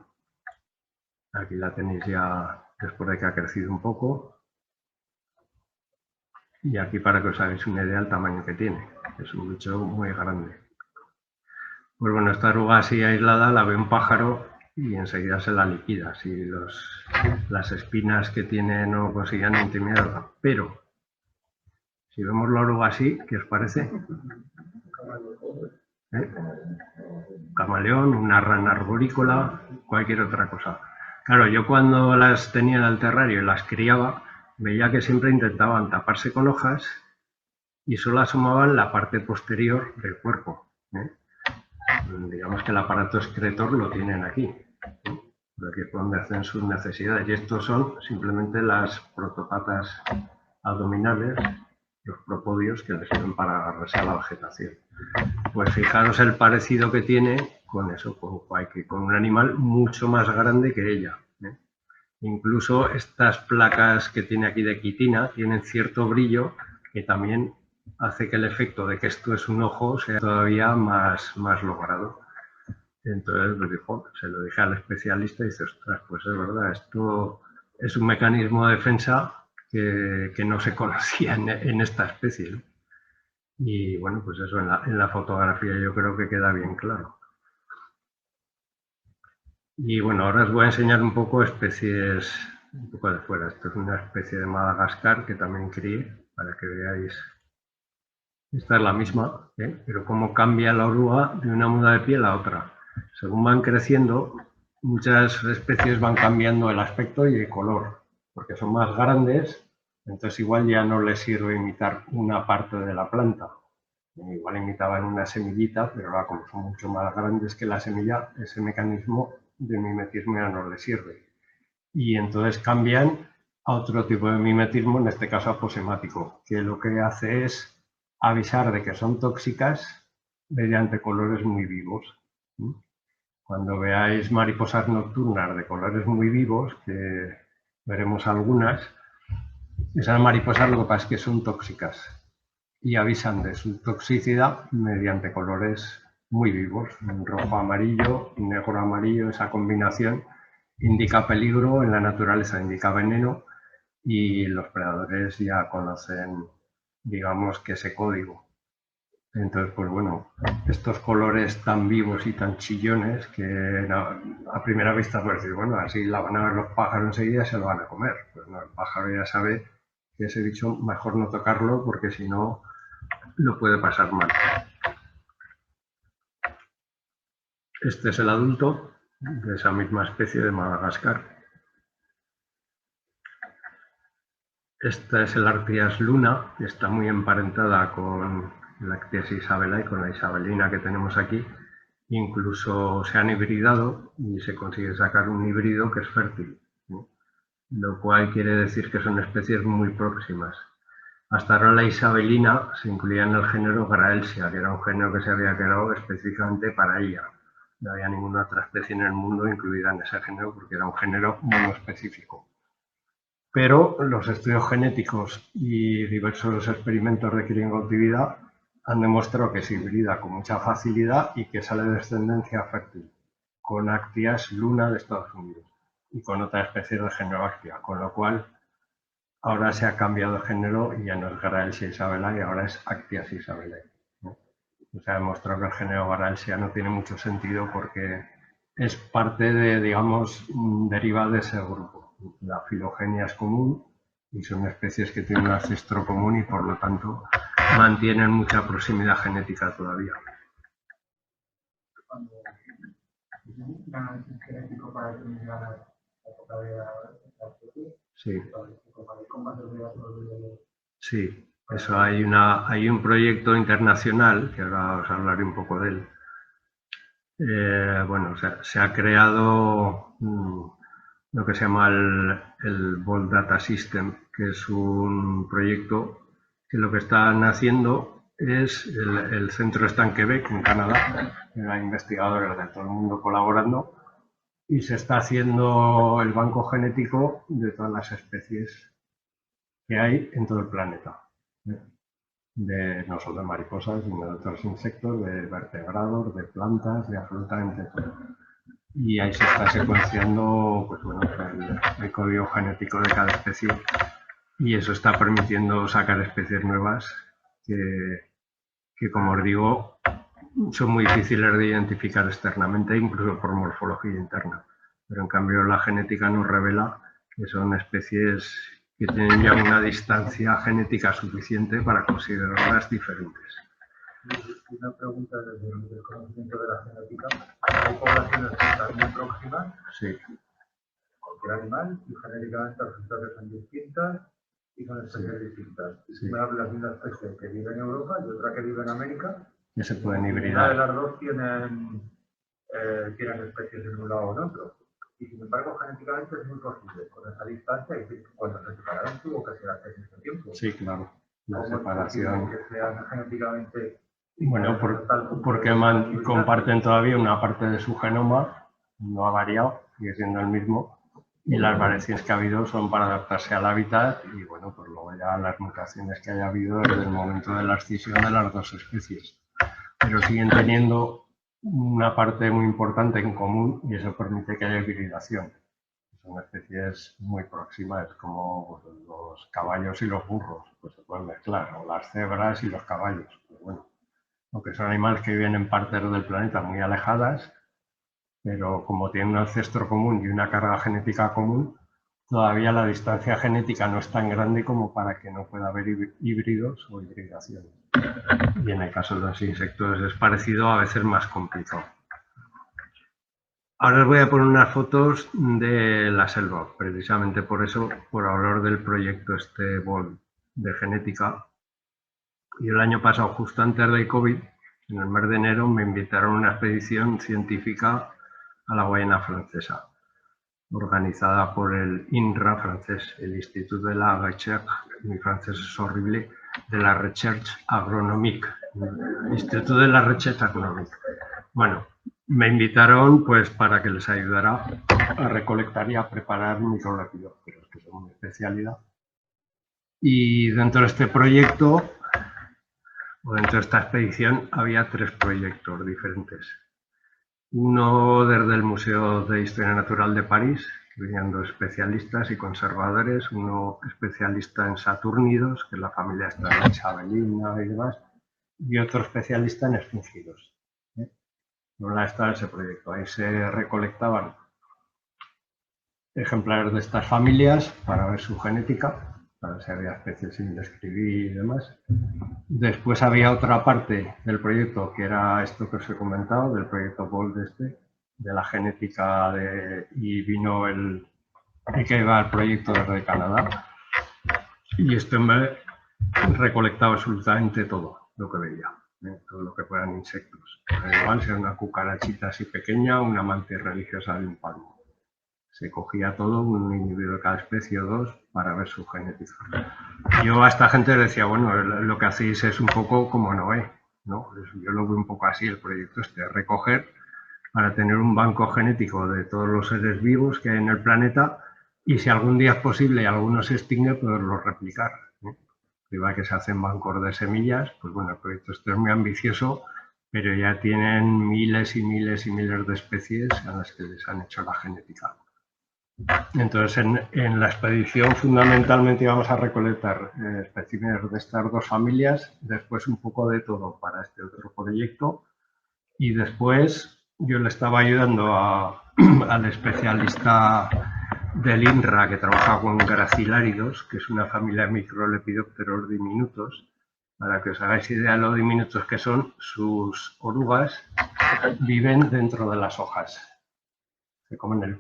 Speaker 1: Aquí la tenéis ya después de que ha crecido un poco. Y aquí para que os hagáis una idea del tamaño que tiene. Es un bicho muy grande. Pues bueno, esta oruga así aislada la ve un pájaro y enseguida se la liquida si las espinas que tiene no consiguen intimidarla. Pero si vemos la oruga así, ¿qué os parece? Camaleón, una rana arborícola, cualquier otra cosa. Claro, yo cuando las tenía en el terrario y las criaba, veía que siempre intentaban taparse con hojas y solo asomaban la parte posterior del cuerpo. Digamos que el aparato excretor lo tienen aquí, aquí es donde hacen sus necesidades. Y estos son simplemente las protopatas abdominales, los propodios que les sirven para agarrarse a la vegetación. Pues fijaros el parecido que tiene con eso, con un animal mucho más grande que ella. Incluso estas placas que tiene aquí de quitina tienen cierto brillo que también hace que el efecto de que esto es un ojo sea todavía más logrado. Entonces pues dijo, se lo dije al especialista y dice, ostras, pues es verdad, esto es un mecanismo de defensa que no se conocía en esta especie, ¿no? Y bueno, pues eso en la fotografía yo creo que queda bien claro. Y bueno, ahora os voy a enseñar un poco especies un poco de fuera. Esto es una especie de Madagascar que también crié para que veáis. Esta es la misma, pero cómo cambia la oruga de una muda de piel a otra. Según van creciendo, muchas especies van cambiando el aspecto y el color, porque son más grandes, entonces igual ya no les sirve imitar una parte de la planta. Igual imitaban una semillita, pero ahora como son mucho más grandes que la semilla, ese mecanismo de mimetismo ya no les sirve. Y entonces cambian a otro tipo de mimetismo, en este caso aposemático, que lo que hace es avisar de que son tóxicas mediante colores muy vivos. Cuando veáis mariposas nocturnas de colores muy vivos, que veremos algunas, esas mariposas lo que pasa es que son tóxicas. y avisan de su toxicidad mediante colores muy vivos, rojo amarillo, negro amarillo. Esa combinación indica peligro en la naturaleza, indica veneno, y los predadores ya conocen, digamos, que ese código. Entonces, pues bueno, estos colores tan vivos y tan chillones que a primera vista pues decir, bueno, así la van a ver los pájaros enseguida y se lo van a comer. Pues no, el pájaro ya sabe que ese bicho mejor no tocarlo porque si no lo puede pasar mal. Este es el adulto de esa misma especie de Madagascar. Esta es el Arctias luna, que está muy emparentada con la Arctias isabelae, con la isabelina que tenemos aquí. Incluso se han hibridado y se consigue sacar un híbrido que es fértil, ¿no? Lo cual quiere decir que son especies muy próximas. Hasta ahora la isabelina se incluía en el género Graelsia, que era un género que se había creado específicamente para ella. No había ninguna otra especie en el mundo incluida en ese género porque era un género muy específico. Pero los estudios genéticos y diversos experimentos de cría en cautividad han demostrado que se hibrida con mucha facilidad y que sale descendencia fértil, con Arctias luna de Estados Unidos y con otras especies del género Arctia, con lo cual ahora se ha cambiado de género y ya no es Graelsia isabelae, ahora es Arctias isabelae, ¿no? Se ha demostrado que el género Graelsia no tiene mucho sentido porque es parte de, digamos, deriva de ese grupo. La filogenia es común y son especies que tienen un ancestro común y por lo tanto mantienen mucha proximidad genética todavía.
Speaker 3: Cuando un análisis genético para determinar la época de la especie,
Speaker 1: Sí.
Speaker 3: ¿cómo hacer de
Speaker 1: Sí, eso hay un proyecto internacional, que ahora os hablaré un poco de él. Bueno, se ha creado lo que se llama el Ball Data System, que es un proyecto que lo que están haciendo es el centro está en Quebec, en Canadá, hay investigadores de todo el mundo colaborando y se está haciendo el banco genético de todas las especies que hay en todo el planeta, no solo de mariposas, sino de otros insectos, de vertebrados, de plantas, de absolutamente todo. Y ahí se está secuenciando pues, bueno, el código genético de cada especie y eso está permitiendo sacar especies nuevas que como os digo, son muy difíciles de identificar externamente, incluso por morfología interna. Pero en cambio la genética nos revela que son especies que tienen ya una distancia genética suficiente para considerarlas diferentes.
Speaker 3: Una pregunta desde el conocimiento de la genética. Hay poblaciones que están muy próximas,
Speaker 1: sí,
Speaker 3: cualquier animal, y genéticamente resulta que son distintas y son especies distintas.
Speaker 1: Sí.
Speaker 3: Me hablas de una especie que vive en Europa y otra que vive en América.
Speaker 1: Que se pueden
Speaker 3: Una de
Speaker 1: hibridar.
Speaker 3: las dos tienen especies en un lado o en otro. Y sin embargo, genéticamente es muy posible. Con esa distancia, y cuando se separaron tuvo que ser hace mucho tiempo.
Speaker 1: Sí, claro. La
Speaker 3: ¿Cómo
Speaker 1: separación.
Speaker 3: es posible que sean genéticamente...
Speaker 1: Bueno, porque comparten todavía una parte de su genoma, no ha variado, sigue siendo el mismo, y las variaciones que ha habido son para adaptarse al hábitat y bueno, pues luego ya las mutaciones que haya habido desde el momento de la escisión de las dos especies. Pero siguen teniendo una parte muy importante en común y eso permite que haya hibridación. Son especies muy próximas, como pues, los caballos y los burros, pues se pueden mezclar, o las cebras y los caballos, pues bueno. Aunque son animales que viven en partes del planeta muy alejadas, pero como tienen un ancestro común y una carga genética común, todavía la distancia genética no es tan grande como para que no pueda haber híbridos o hibridaciones. Y en el caso de los insectos es parecido, a veces más complicado. Ahora os voy a poner unas fotos de la selva, precisamente por eso, por hablar del proyecto este BOL de genética. Y el año pasado, justo antes del COVID, en el mes de enero, me invitaron a una expedición científica a la Guayana Francesa, organizada por el INRA francés, el Institut de la Recherche, mi francés es horrible, de la Recherche Agronomique, el Instituto de la Recherche Agronomique. Bueno, me invitaron pues para que les ayudara a recolectar y a preparar microlepidópteros, que son mi especialidad. Y dentro de este proyecto Dentro de esta expedición había 3 proyectos diferentes. Uno desde el Museo de Historia Natural de París, que venían 2 especialistas y conservadores, uno especialista en satúrnidos, que es la familia esta de Isabelina y demás, y otro especialista en esfingidos. No estaba ese proyecto. Ahí se recolectaban ejemplares de estas familias para ver su genética, para ver si había especies sin describir y demás. Después había otra parte del proyecto que era esto que os he comentado, del proyecto Bold de la genética y vino el que iba al proyecto desde Canadá. Y esto me recolectaba absolutamente todo lo que veía, todo lo que fueran insectos. Igual sea una cucarachita así pequeña, una mantis religiosa de un palmo. Se cogía todo, un individuo de cada especie o 2, para ver su genética. Yo a esta gente le decía, bueno, lo que hacéis es un poco como Noé, ¿no? Yo lo veo un poco así, el proyecto recoger para tener un banco genético de todos los seres vivos que hay en el planeta y si algún día es posible y alguno se extingue, poderlos replicar, ¿no? Igual que se hacen bancos de semillas, pues bueno, el proyecto es muy ambicioso, pero ya tienen miles y miles y miles de especies a las que les han hecho la genética. Entonces, en la expedición fundamentalmente íbamos a recolectar especímenes de estas 2 familias, después un poco de todo para este otro proyecto y después yo le estaba ayudando al especialista del INRA que trabaja con graciláridos, que es una familia de microlepidópteros diminutos. Para que os hagáis idea de lo diminutos que son, sus orugas viven dentro de las hojas. Se comen el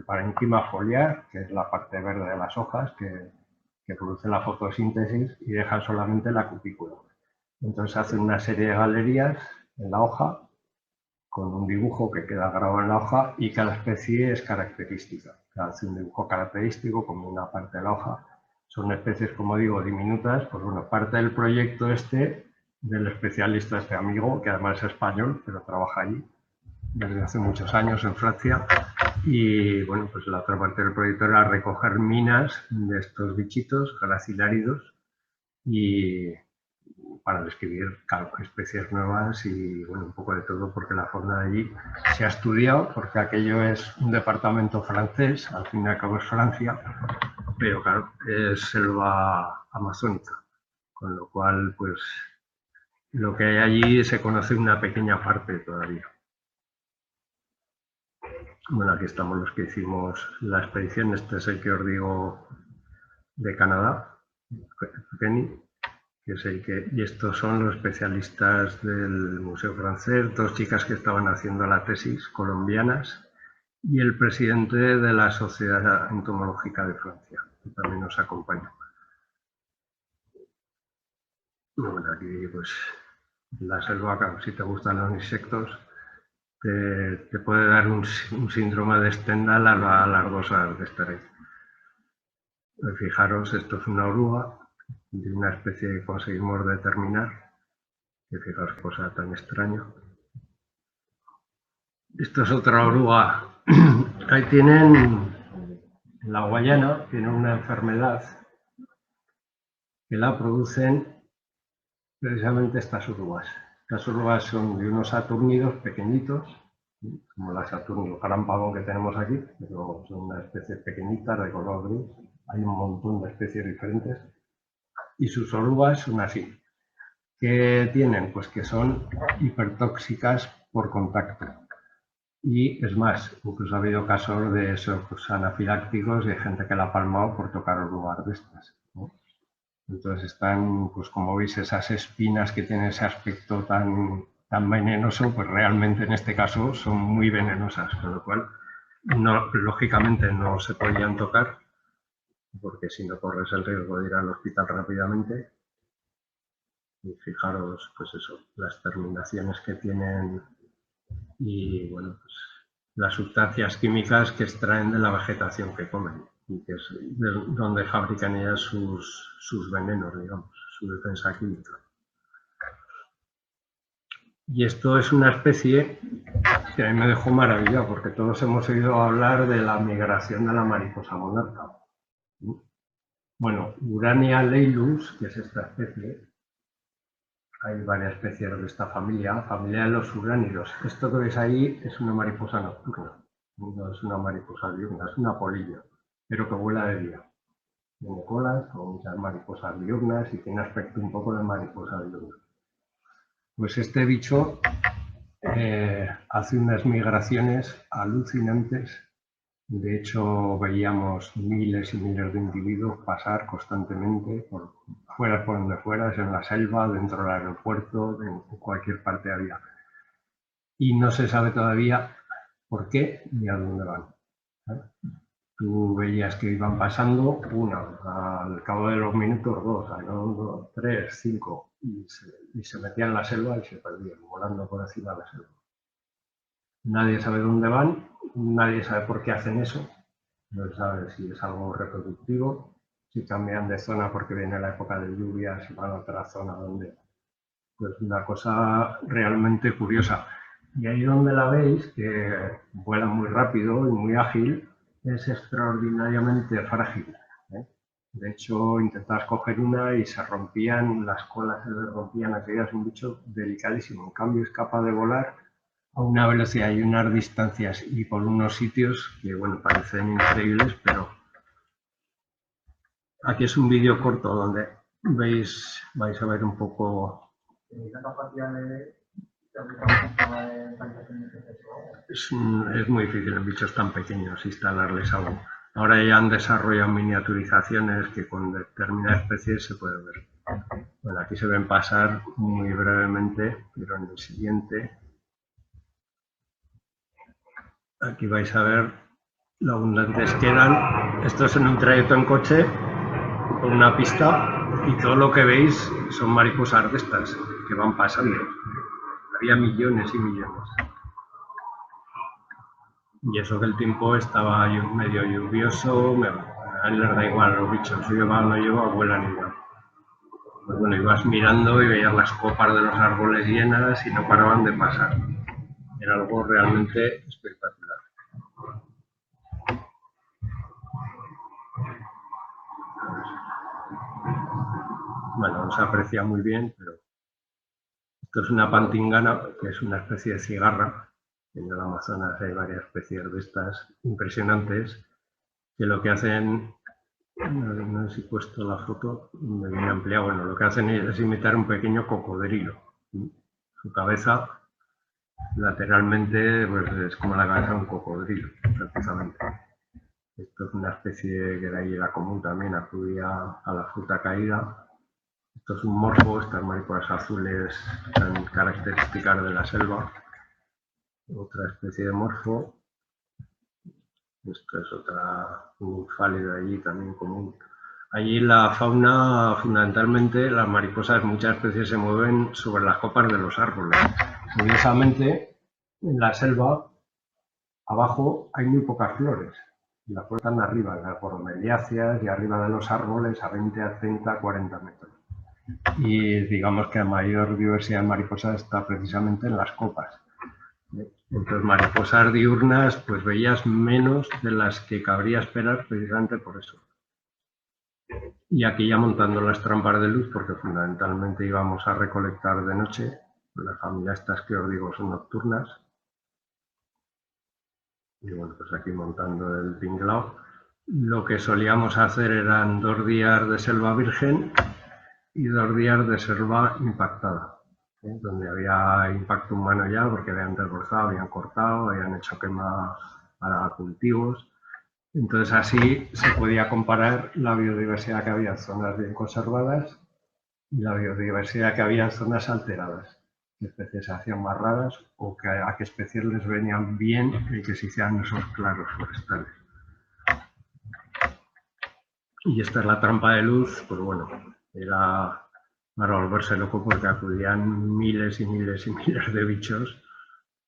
Speaker 1: parenquima foliar, que es la parte verde de las hojas que produce la fotosíntesis y dejan solamente la cutícula. Entonces hacen una serie de galerías en la hoja con un dibujo que queda grabado en la hoja y cada especie es característica. Hace un dibujo característico como una parte de la hoja. Son especies, como digo, diminutas. Pues bueno, parte del proyecto del especialista amigo, que además es español, pero trabaja allí desde hace muchos años en Francia. Y bueno, pues la otra parte del proyecto era recoger minas de estos bichitos graciláridos y para describir especies nuevas y bueno, un poco de todo, porque la fauna de allí se ha estudiado, porque aquello es un departamento francés, al fin y al cabo es Francia, pero claro, es selva amazónica, con lo cual pues lo que hay allí se conoce una pequeña parte todavía. Bueno, aquí estamos los que hicimos la expedición, este es el que os digo de Canadá, Kenny, que es el que, y estos son los especialistas del Museo Francés, 2 chicas que estaban haciendo la tesis, colombianas, y el presidente de la Sociedad Entomológica de Francia, que también nos acompaña. Bueno, aquí pues la selva, si te gustan los insectos, te puede dar un síndrome de Stendhal a las 2 horas de estar ahí. Fijaros, esto es una oruga de una especie que conseguimos determinar, que fijaos qué cosa tan extraña. Esto es otra oruga. Ahí tienen, en la Guayana, tienen una enfermedad que la producen precisamente estas orugas. Estas orugas son de unos satúrnidos pequeñitos, como la saturnio gran pavón que tenemos aquí, pero son una especie pequeñita de color gris. Hay un montón de especies diferentes. Y sus orugas son así. ¿Qué tienen? Pues que son hipertóxicas por contacto. Y es más, incluso ha habido casos de eso, pues, anafilácticos de gente que la ha palmado por tocar orugas de estas, ¿no? Entonces están, pues como veis, esas espinas que tienen ese aspecto tan venenoso, pues realmente en este caso son muy venenosas, con lo cual lógicamente no se podían tocar, porque si no corres el riesgo de ir al hospital rápidamente. Y fijaros, pues eso, las terminaciones que tienen y bueno, pues las sustancias químicas que extraen de la vegetación que comen y que es donde fabrican ellas sus venenos, digamos, su defensa química. Y esto es una especie que a mí me dejó maravillado, porque todos hemos oído hablar de la migración de la mariposa monarca. Bueno, Urania leilus, que es esta especie, hay varias especies de esta familia de los uránidos. Esto que veis ahí es una mariposa nocturna, no es una mariposa diurna, es una polilla, pero que vuela de día. Tiene colas, como muchas mariposas diurnas, y tiene aspecto un poco de mariposa diurna. Pues este bicho hace unas migraciones alucinantes. De hecho, veíamos miles y miles de individuos pasar constantemente, fuera por donde fueras, en la selva, dentro del aeropuerto, en cualquier parte había. Y no se sabe todavía por qué ni a dónde van. Tú veías que iban pasando, al cabo de los minutos, dos, 3, 5, y se metían en la selva y se perdían, volando por encima de la selva. Nadie sabe dónde van, nadie sabe por qué hacen eso, no se sabe si es algo reproductivo, si cambian de zona porque viene la época de lluvia, si van a otra zona donde... Pues una cosa realmente curiosa. Y ahí donde la veis, que vuela muy rápido y muy ágil, es extraordinariamente frágil. De hecho, intentabas coger una y se rompían, las colas se les rompían, aquello es un bicho delicadísimo. En cambio, es capaz de volar a una velocidad y unas distancias y por unos sitios que, bueno, parecen increíbles, pero aquí es un vídeo corto donde vais a ver un poco.
Speaker 3: ¿Tenéis la capacidad de
Speaker 1: Es muy difícil en bichos tan pequeños instalarles algo. Ahora ya han desarrollado miniaturizaciones que con determinadas especies se puede ver. Bueno, aquí se ven pasar muy brevemente, pero en el siguiente... Aquí vais a ver lo abundantes que eran. Esto es en un trayecto en coche, con una pista, y todo lo que veis son mariposas de estas, que van pasando. Había millones y millones. Y eso que el tiempo estaba medio lluvioso, a él les da igual, los bichos, llueva o no llueva, vuelan igual. Pues bueno, ibas mirando y veías las copas de los árboles llenas y no paraban de pasar. Era algo realmente espectacular. Bueno, no se aprecia muy bien, pero esto es una pantingana, que es una especie de cigarra. En el Amazonas hay varias especies de estas impresionantes, que lo que hacen, no sé si he puesto la foto, me viene ampliado, bueno, lo que hacen es imitar un pequeño cocodrilo. Su cabeza lateralmente pues, es como la cabeza de un cocodrilo, precisamente. Esto es una especie que de ahí era común también, acudía a la fruta caída. Esto es un morfo, estas mariposas azules tan características de la selva. Otra especie de morfo. Esto es otra ninfálida allí también común. Allí la fauna, fundamentalmente, las mariposas, muchas especies se mueven sobre las copas de los árboles. Curiosamente, en la selva, abajo hay muy pocas flores. Las flores están arriba, en las bromeliáceas y arriba de los árboles a 20, a 30, 40 metros. Y digamos que la mayor diversidad de mariposas está precisamente en las copas. Entonces, mariposas diurnas, pues veías menos de las que cabría esperar precisamente por eso. Y aquí ya montando las trampas de luz, porque fundamentalmente íbamos a recolectar de noche. Las familias estas que os digo son nocturnas. Y bueno, pues aquí montando el tinglao. Lo que solíamos hacer eran 2 días de selva virgen y 2 días de selva impactada, donde había impacto humano ya, porque habían desbrozado, habían cortado, habían hecho quema para cultivos. Entonces así se podía comparar la biodiversidad que había en zonas bien conservadas y la biodiversidad que había en zonas alteradas. ¿Qué especies se hacían más raras o a qué especies les venían bien el que se hicieran esos claros forestales? Y esta es la trampa de luz, pues bueno, era para volverse loco porque acudían miles y miles y miles de bichos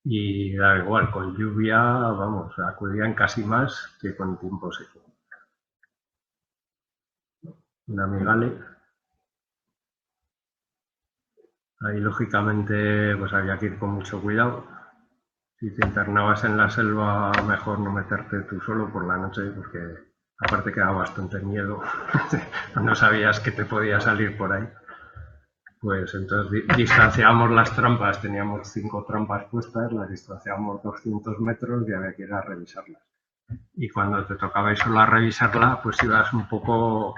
Speaker 1: y da igual, con lluvia, vamos, acudían casi más que con tiempo seco. Una migale. Ahí lógicamente pues había que ir con mucho cuidado. Si te internabas en la selva, mejor no meterte tú solo por la noche porque aparte que daba bastante miedo, no sabías que te podía salir por ahí. Pues entonces distanciábamos las trampas, teníamos 5 trampas puestas, las distanciábamos 200 metros y había que ir a revisarlas. Y cuando te tocaba ir solo a revisarla, pues ibas un poco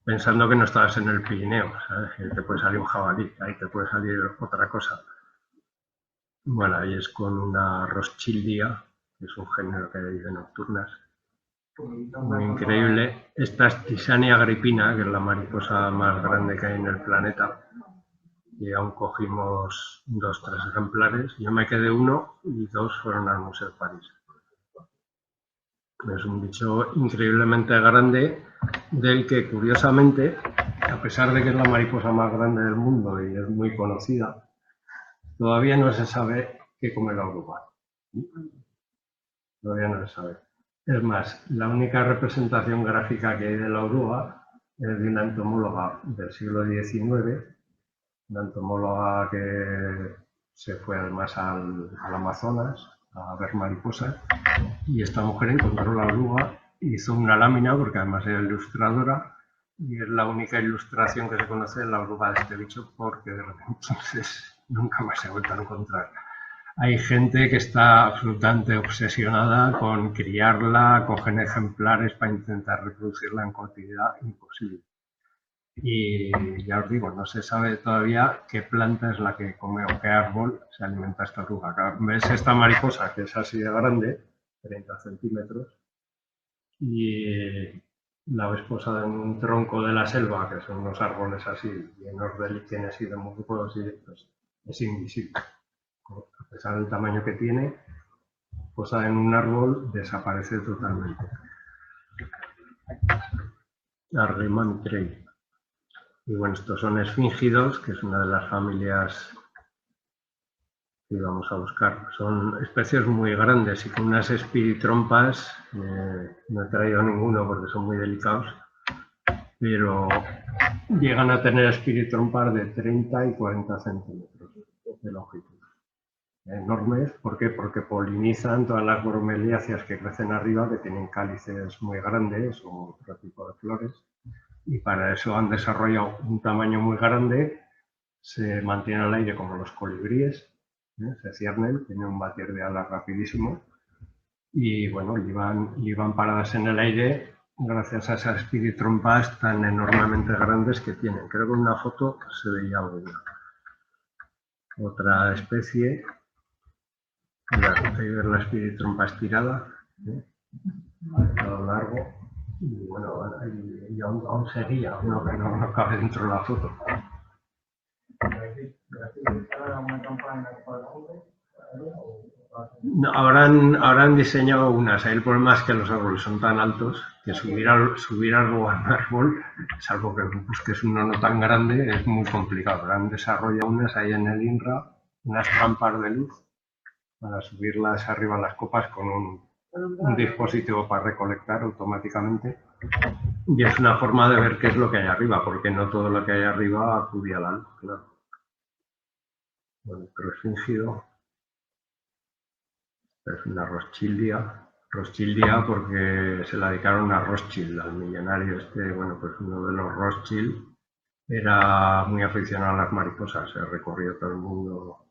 Speaker 1: pensando que no estabas en el Pirineo, ¿sabes? Que te puede salir un jabalí, ahí te puede salir otra cosa. Bueno, ahí es con una Rothschildia, que es un género que hay de nocturnas. Muy increíble. Esta es Thysania agrippina, que es la mariposa más grande que hay en el planeta. Y aún cogimos 2 o 3 ejemplares. Yo me quedé uno y 2 fueron al Museo de París. Es un bicho increíblemente grande, del que curiosamente, a pesar de que es la mariposa más grande del mundo y es muy conocida, todavía no se sabe qué come la oruga. Todavía no se sabe. Es más, la única representación gráfica que hay de la oruga es de una entomóloga del siglo XIX, una entomóloga que se fue además al Amazonas a ver mariposas, y esta mujer encontró la oruga, hizo una lámina, porque además era ilustradora, y es la única ilustración que se conoce de la oruga de este bicho, porque desde entonces nunca más se ha vuelto a encontrar. Hay gente que está absolutamente obsesionada con criarla, cogen ejemplares para intentar reproducirla en cautividad, imposible. Y ya os digo, no se sabe todavía qué planta es la que come o qué árbol se alimenta esta oruga. ¿Ves esta mariposa que es así de grande, 30 centímetros, y la ves posada en un tronco de la selva, que son unos árboles así llenos de líquenes y de musgos, y pues es invisible? A pesar del tamaño que tiene, posada en un árbol, desaparece totalmente. Argemanitrei. Y bueno, estos son esfíngidos, que es una de las familias que íbamos a buscar. Son especies muy grandes y con unas espiritrompas, no he traído ninguno porque son muy delicados, pero llegan a tener espiritrompas de 30 y 40 centímetros de longitud. Enormes, ¿por qué? Porque polinizan todas las bromeliáceas que crecen arriba, que tienen cálices muy grandes o otro tipo de flores, y para eso han desarrollado un tamaño muy grande, se mantienen al aire como los colibríes, se ciernen, tienen un batir de alas rapidísimo, y bueno, llevan paradas en el aire gracias a esas espiritrompas tan enormemente grandes que tienen. Creo que en una foto se veía alguna. Otra especie, ahí ver la espiritrompa estirada, a lo largo, y bueno, y aún seguía, uno que no cabe dentro de la foto. No, ahora han diseñado unas. El problema es que los árboles son tan altos que subir algo a un árbol, salvo que busques uno no tan grande, es muy complicado. Pero han desarrollado unas ahí en el INRA, unas trampas de luz para subirlas arriba a las copas con un dispositivo para recolectar automáticamente. Y es una forma de ver qué es lo que hay arriba, porque no todo lo que hay arriba acude a la luz, claro. Bueno, pero es fingido. Es una Rothschildia porque se la dedicaron a Rothschild, al millonario este. Bueno, pues uno de los Rothschild era muy aficionado a las mariposas, se recorrió todo el mundo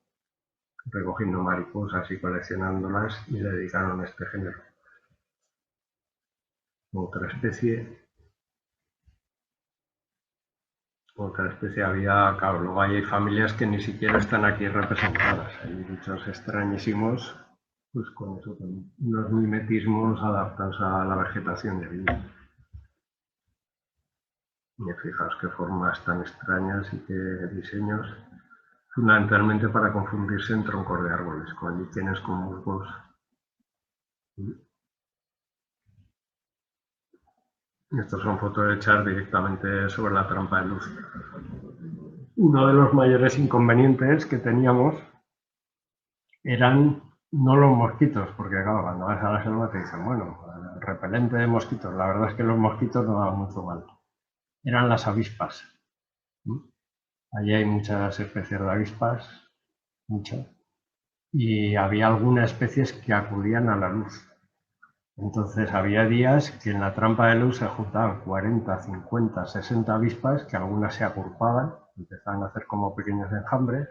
Speaker 1: recogiendo mariposas y coleccionándolas, y le dedicaron a este género. Otra especie había, claro, luego hay familias que ni siquiera están aquí representadas, hay bichos extrañísimos, pues con eso, con unos mimetismos adaptados a la vegetación de allí. Y fijaos qué formas tan extrañas y qué diseños, fundamentalmente para confundirse en troncos de árboles, con líquenes, con musgos. Estos son fotos hechas directamente sobre la trampa de luz. Uno de los mayores inconvenientes que teníamos eran no los mosquitos, porque claro, cuando vas a la selva te dicen, bueno, repelente de mosquitos. La verdad es que los mosquitos no dan mucho mal. Eran las avispas. Allí hay muchas especies de avispas, muchas, y había algunas especies que acudían a la luz. Entonces había días que en la trampa de luz se juntaban 40, 50, 60 avispas, que algunas se agrupaban Empezaban a hacer como pequeños enjambres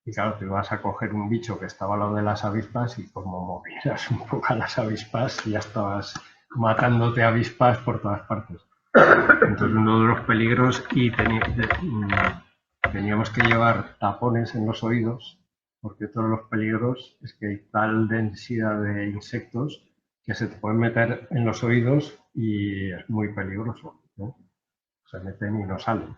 Speaker 1: y claro, te ibas a coger un bicho que estaba al lado de las avispas y como movieras un poco a las avispas ya estabas matándote avispas por todas partes. Entonces uno de los peligros y teníamos que llevar tapones en los oídos porque todos los peligros es que hay tal densidad de insectos que se te pueden meter en los oídos y es muy peligroso, ¿no? Se meten y no salen.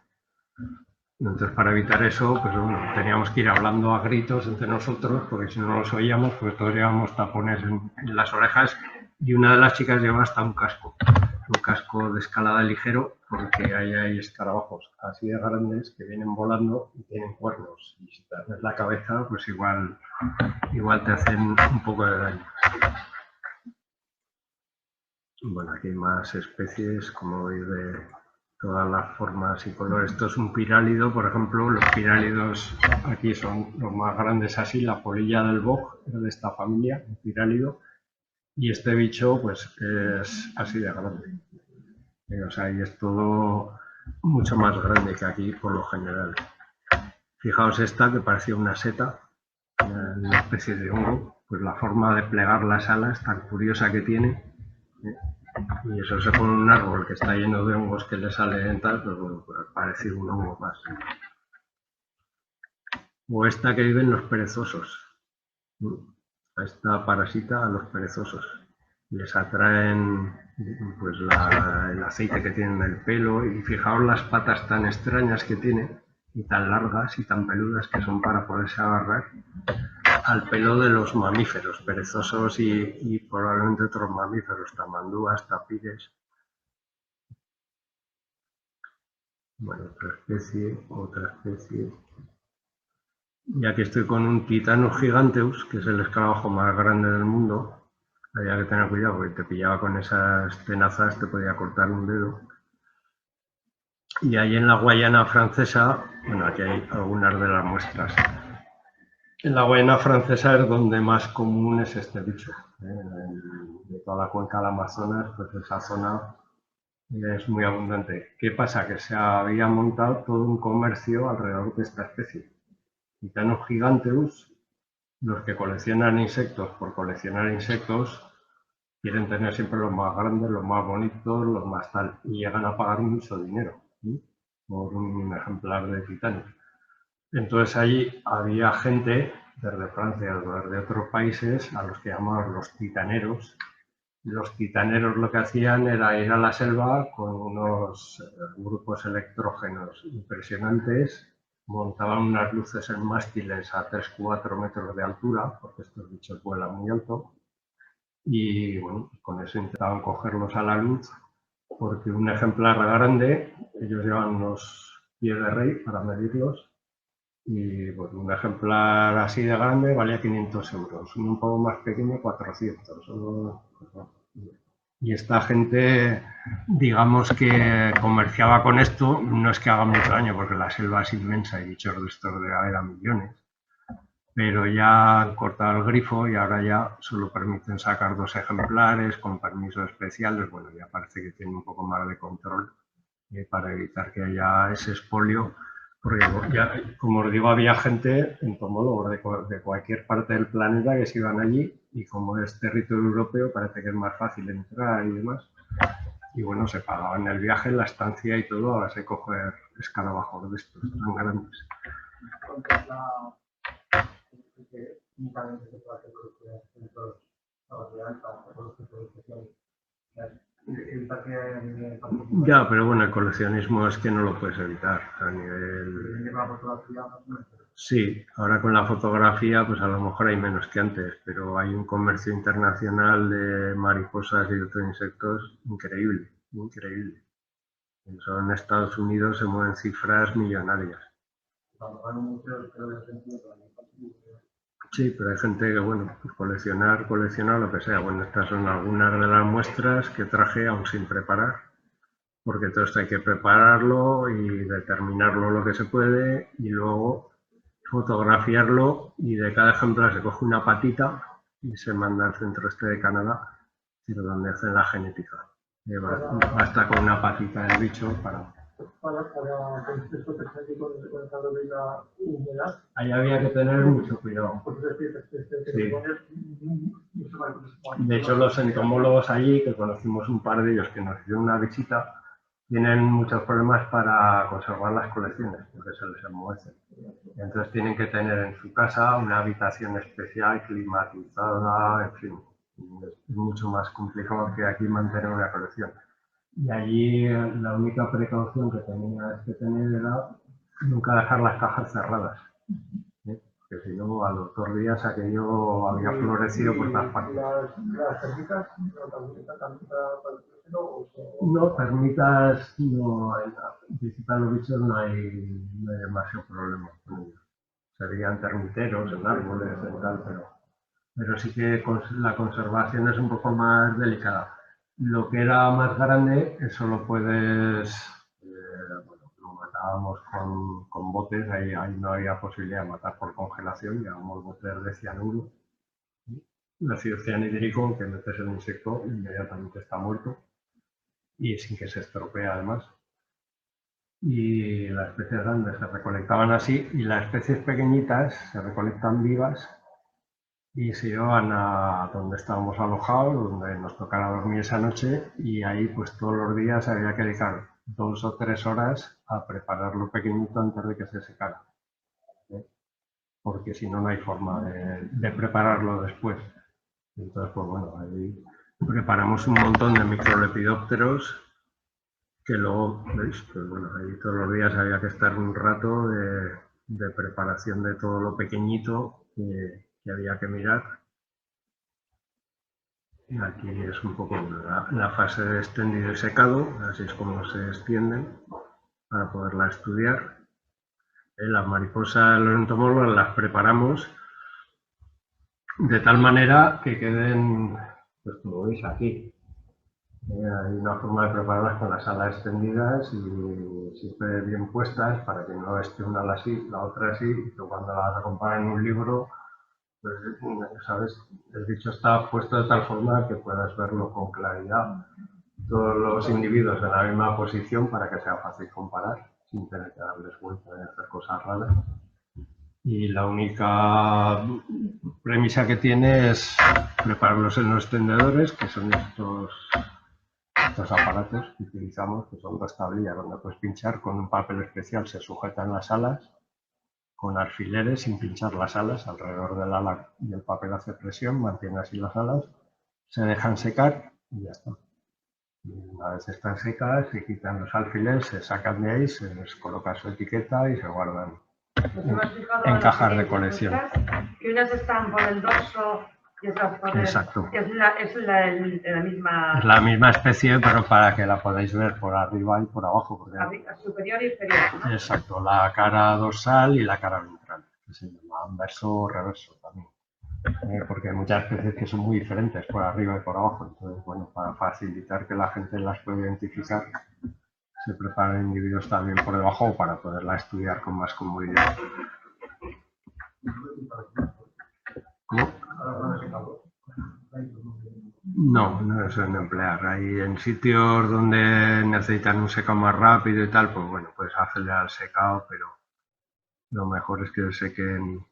Speaker 1: Entonces, para evitar eso, pues bueno, teníamos que ir hablando a gritos entre nosotros, porque si no los oíamos, pues todos llevábamos tapones en las orejas y una de las chicas lleva hasta un casco de escalada ligero, porque ahí hay escarabajos así de grandes que vienen volando y tienen cuernos. Y si te haces la cabeza, pues igual te hacen un poco de daño. Bueno, aquí hay más especies, como veis, de todas las formas y colores. Esto es un pirálido, por ejemplo. Los pirálidos aquí son los más grandes así. La polilla del boj es de esta familia, un pirálido. Y este bicho, pues, es así de grande. O sea, y es todo mucho más grande que aquí, por lo general. Fijaos esta, que parecía una seta, una especie de hongo. Pues la forma de plegar las alas tan curiosa que tiene. Y eso se pone en un árbol que está lleno de hongos que le salen tal, pues bueno, pues parece un hongo más. O esta que viven los perezosos. Esta parasita a los perezosos. Les atraen pues el aceite que tienen en el pelo y fijaos las patas tan extrañas que tiene y tan largas y tan peludas que son para poderse agarrar al pelo de los mamíferos, perezosos y probablemente otros mamíferos, tamandúas, tapires. Bueno, otra especie. Y aquí estoy con un Titanus giganteus, que es el escarabajo más grande del mundo. Había que tener cuidado porque te pillaba con esas tenazas, te podía cortar un dedo. Y ahí en la Guayana francesa, bueno, aquí hay algunas de las muestras. En la Guayana francesa es donde más común es este bicho. De toda la cuenca del Amazonas, pues esa zona es muy abundante. ¿Qué pasa? Que se había montado todo un comercio alrededor de esta especie. Titanus giganteus, los que coleccionan insectos por coleccionar insectos, quieren tener siempre los más grandes, los más bonitos, los más tal, y llegan a pagar mucho dinero, ¿sí?, por un ejemplar de Titanus. Entonces allí había gente desde Francia o desde otros países a los que llamaban los titaneros. Los titaneros lo que hacían era ir a la selva con unos grupos electrógenos impresionantes, montaban unas luces en mástiles a 3-4 metros de altura, porque estos bichos vuelan muy alto, y bueno, con eso intentaban cogerlos a la luz, porque un ejemplar grande, ellos llevan unos pies de rey para medirlos, y pues, un ejemplar así de grande valía 500 euros, un poco más pequeño 400. Y esta gente, digamos que comerciaba con esto, no es que haga mucho daño, porque la selva es inmensa y bichos de estos debe haber a millones, pero ya han cortado el grifo y ahora ya solo permiten sacar 2 ejemplares con permisos especiales. Bueno, ya parece que tienen un poco más de control para evitar que haya ese expolio, porque ya, como os digo, había gente, entomólogos de cualquier parte del planeta que se iban allí, y como es territorio europeo parece que es más fácil entrar y demás. Y bueno, se pagaban el viaje, la estancia y todo a base de coger escarabajos de estos tan grandes. Ya, pero bueno, el coleccionismo es que no lo puedes evitar a nivel... Sí, ahora con la fotografía pues a lo mejor hay menos que antes, pero hay un comercio internacional de mariposas y de otros insectos increíble, increíble. Eso en Estados Unidos se mueven cifras millonarias. Sí, pero hay gente que, bueno, pues coleccionar lo que sea. Bueno, estas son algunas de las muestras que traje aún sin preparar, porque todo esto hay que prepararlo y determinarlo lo que se puede y luego fotografiarlo, y de cada ejemplar se coge una patita y se manda al centro este de Canadá, donde hacen la genética. Basta con una patita del bicho para...
Speaker 4: para contexto técnico con esa bebida húmeda.
Speaker 1: Ahí había que tener mucho cuidado.
Speaker 4: Pues es decir,
Speaker 1: Sí.
Speaker 4: mucho más.
Speaker 1: De hecho, los entomólogos allí, que conocimos un par de ellos que nos hicieron una visita, tienen muchos problemas para conservar las colecciones, porque se les enmohecen. Entonces tienen que tener en su casa una habitación especial, climatizada, en fin. Es mucho más complicado que aquí mantener una colección. Y allí la única precaución que tenías que tener era nunca dejar las cajas cerradas. Que si no, a los 2 días aquello había florecido por todas partes.
Speaker 4: ¿Las termitas
Speaker 1: No, termitas no hay nada. En principio los bichos no hay demasiado problema con ellos. Serían termiteros en árboles y tal, pero sí que la conservación es un poco más delicada. Lo que era más grande, eso lo puedes, bueno, lo matábamos con botes, ahí no había posibilidad de matar por congelación, llevamos botes de cianuro, ácido cianhídrico que metes el insecto inmediatamente está muerto y sin que se estropee además. Y las especies grandes se recolectaban así y las especies pequeñitas se recolectan vivas y se llevaban a donde estábamos alojados, donde nos tocara dormir esa noche y ahí pues todos los días había que dedicar 2 o 3 horas a prepararlo pequeñito antes de que se secara, ¿eh? Porque si no, no hay forma de prepararlo después. Entonces, pues bueno, ahí preparamos un montón de microlepidópteros que luego, ¿veis? Pues bueno, ahí todos los días había que estar un rato de preparación de todo lo pequeñito que había que mirar. Y aquí es un poco la fase de extendido y secado, así es como se extienden para poderla estudiar. Las mariposas, los entomólogos las preparamos de tal manera que queden, pues como veis aquí, hay una forma de prepararlas con las alas extendidas y siempre bien puestas para que no esté una ala así, la otra así, y que cuando las acompañen en un libro, pues, ¿sabes? El bicho está puesto de tal forma que puedas verlo con claridad, todos los individuos en la misma posición para que sea fácil comparar, sin tener que darles vuelta y hacer cosas raras. Y la única premisa que tiene es prepararlos en los extendedores, que son estos aparatos que utilizamos, que son 2 tablillas donde puedes pinchar con un papel especial, se sujetan las alas con alfileres sin pinchar las alas, alrededor del ala y el papel hace presión, mantiene así las alas, se dejan secar y ya está. Y una vez están secas, se quitan los alfileres, se sacan de ahí, se les coloca su etiqueta y se guardan en cajas de colección.
Speaker 2: Que unas están por el dorso y otras por el...
Speaker 1: Exacto.
Speaker 2: Es la misma...
Speaker 1: Es la misma especie, pero para que la podáis ver por arriba y por abajo. Porque...
Speaker 2: superior y inferior, ¿no?
Speaker 1: Exacto, la cara dorsal y la cara ventral, que se llama anverso o reverso también. Porque hay muchas especies que son muy diferentes por arriba y por abajo. Entonces, bueno, para facilitar que la gente las pueda identificar, se preparan individuos también por debajo para poderla estudiar con más comodidad. ¿Cómo? No, no se suelen emplear. Hay en sitios donde necesitan un secado más rápido y tal, pues bueno, puedes acelerar el secado, pero lo mejor es que sequen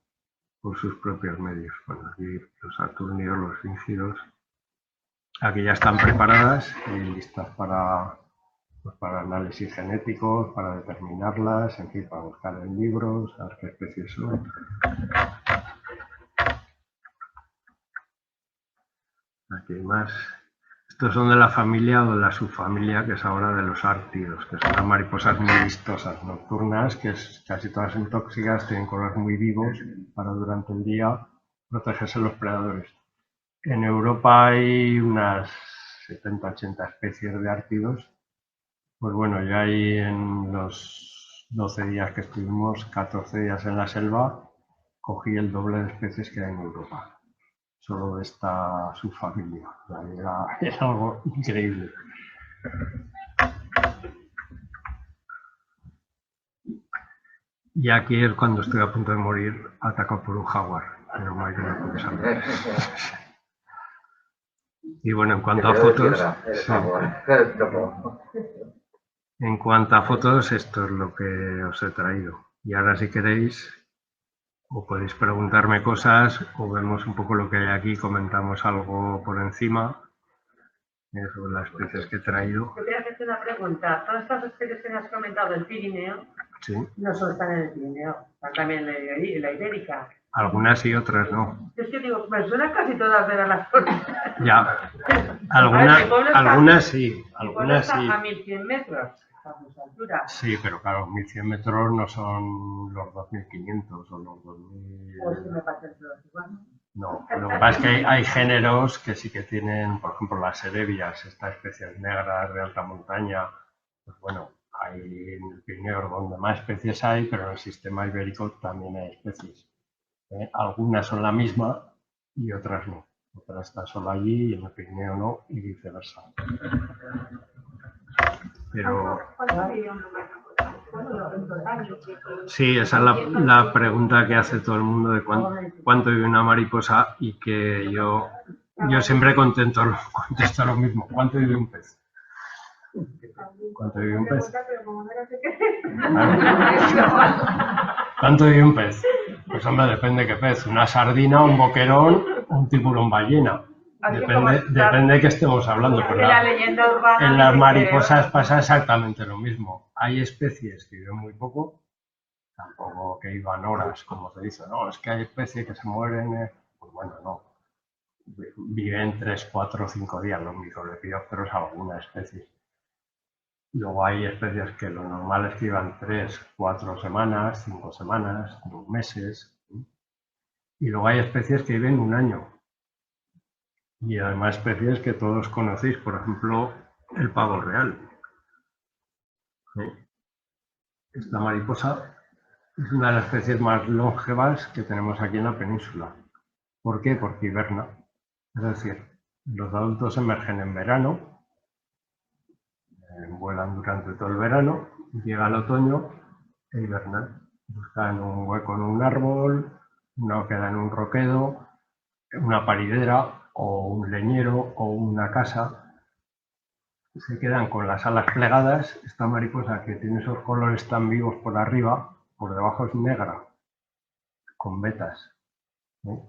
Speaker 1: por sus propios medios. Bueno, aquí los saturnios, los fingidos, aquí ya están preparadas y listas para análisis genéticos, para determinarlas, en fin, para buscar en libros, a ver qué especies son. Aquí hay más. Estos son de la familia o de la subfamilia que es ahora de los ártidos, que son las mariposas muy vistosas, nocturnas, que casi todas son tóxicas, tienen colores muy vivos para durante el día protegerse de los predadores. En Europa hay unas 70-80 especies de ártidos. Pues bueno, ya ahí en los 12 días que estuvimos, 14 días en la selva, cogí el doble de especies que hay en Europa. Solo de esta subfamilia. Era algo increíble. Y aquí es cuando estoy a punto de morir, atacado por un jaguar. Pero no hay que no puede salir. Y bueno, en cuanto a fotos... En cuanto a fotos, esto es lo que os he traído. Y ahora, si queréis, o podéis preguntarme cosas, o vemos un poco lo que hay aquí, comentamos algo por encima sobre las especies que he traído.
Speaker 2: Yo quería hacerte una pregunta. Todas estas especies que me has comentado del Pirineo,
Speaker 1: Sí.
Speaker 2: no solo están en el Pirineo, están también en la Ibérica.
Speaker 1: Algunas sí, otras no.
Speaker 2: Es que digo, me suenan casi todas ver a las fotos.
Speaker 1: Ya. Algunas sí, algunas sí.
Speaker 2: A 1100 metros, a mucha altura.
Speaker 1: Sí, pero claro, 1100 metros no son los 2500 o los 2000.
Speaker 2: Pues que me parecen todas igual.
Speaker 1: No, lo que pasa es que hay géneros que sí que tienen, por ejemplo, las erebias, estas especies negras de alta montaña. Pues bueno, hay en el Pirineo donde más especies hay, pero en el sistema ibérico también hay especies. Algunas son la misma y otras no. Otras están solo allí y en el Pirineo no, y viceversa. Pero sí, esa es la pregunta que hace todo el mundo de cuánto vive una mariposa, y que yo siempre contesto lo mismo. ¿Cuánto vive un pez? ¿Cuánto vive un pez? ¿Cuánto vive un pez? Pues hombre, depende qué pez. Una sardina, un boquerón, un tiburón ballena. Depende de qué estemos hablando. Pero en las mariposas pasa exactamente lo mismo. Hay especies que viven muy poco, tampoco que vivan horas, como se dice. No, es que hay especies que se mueren. Pues bueno, no. Viven 3, 4, 5 días los microlepidópteros, alguna especie. Luego hay especies que lo normal es que vivan 3, 4 semanas, 5 semanas, 2 meses. Y luego hay especies que viven un año. Y además especies que todos conocéis, por ejemplo, el pavo real. Esta mariposa es una de las especies más longevas que tenemos aquí en la península. ¿Por qué? Porque hiberna. Es decir, los adultos emergen en verano, vuelan durante todo el verano, llega el otoño e hibernan. Buscan un hueco en un árbol, una queda en un roquedo, una paridera o un leñero o una casa. Se quedan con las alas plegadas. Esta mariposa, que tiene esos colores tan vivos por arriba, por debajo es negra, con vetas,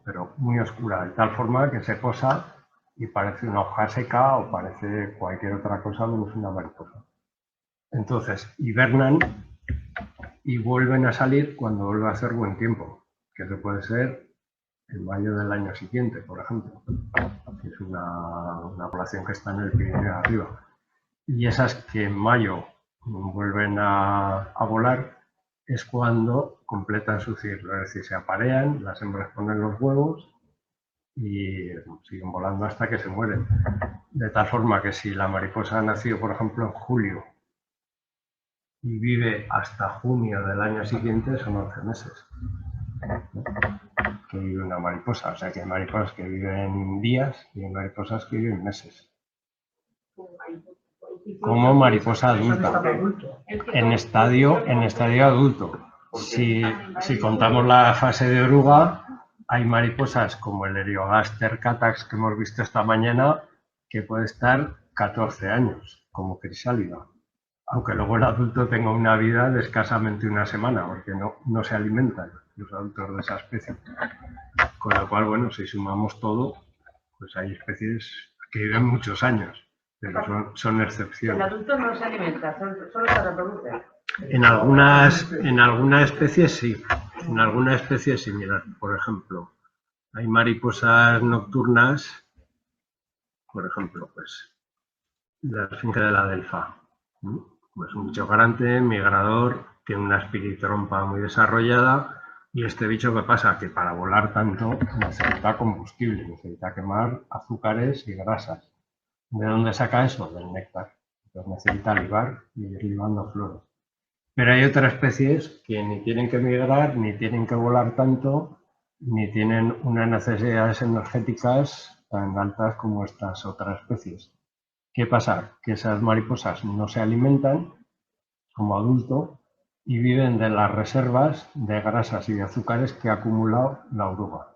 Speaker 1: pero muy oscura, de tal forma que se posa y parece una hoja seca o parece cualquier otra cosa menos una mariposa. Entonces, hibernan y vuelven a salir cuando vuelve a hacer buen tiempo, que se puede ser en mayo del año siguiente, por ejemplo, que es una población que está en el Pirineo arriba. Y esas que en mayo vuelven a volar es cuando completan su ciclo, es decir, se aparean, las hembras ponen los huevos y siguen volando hasta que se mueren. De tal forma que si la mariposa ha nacido, por ejemplo, en julio y vive hasta junio del año siguiente, son 11 meses que vive una mariposa. O sea que hay mariposas que viven días y hay mariposas que viven meses. Como mariposa adulta, en estadio adulto. Si contamos la fase de oruga, hay mariposas como el Eriogaster catax que hemos visto esta mañana, que puede estar 14 años como crisálida, aunque luego el adulto tenga una vida de escasamente una semana, porque no se alimentan los adultos de esa especie. Con lo cual, bueno, si sumamos todo, pues hay especies que viven muchos años, pero son excepciones.
Speaker 2: El adulto no se alimenta, solo se reproduce.
Speaker 1: En algunas especies sí, en algunas especies sí. Mirad, por ejemplo, hay mariposas nocturnas, por ejemplo, pues la esfinge de la delfa. Es un bicho grande, migrador, tiene una espiritrompa muy desarrollada. Y este bicho, ¿qué pasa? Que para volar tanto necesita combustible, necesita quemar azúcares y grasas. ¿De dónde saca eso? Del néctar. Entonces necesita libar y ir libando flores. Pero hay otras especies que ni tienen que migrar, ni tienen que volar tanto, ni tienen unas necesidades energéticas tan altas como estas otras especies. ¿Qué pasa? Que esas mariposas no se alimentan como adulto y viven de las reservas de grasas y de azúcares que ha acumulado la oruga,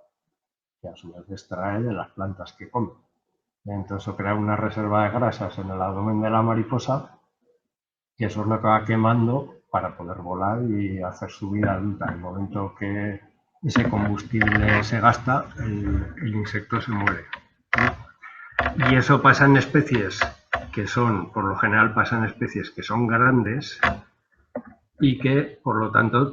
Speaker 1: que a su vez extrae de las plantas que come. Entonces crea una reserva de grasas en el abdomen de la mariposa que eso es lo que va quemando para poder volar y hacer su vida adulta. En el momento que ese combustible se gasta, el insecto se muere. Y eso pasa en especies que son, por lo general pasa en especies que son grandes y que, por lo tanto,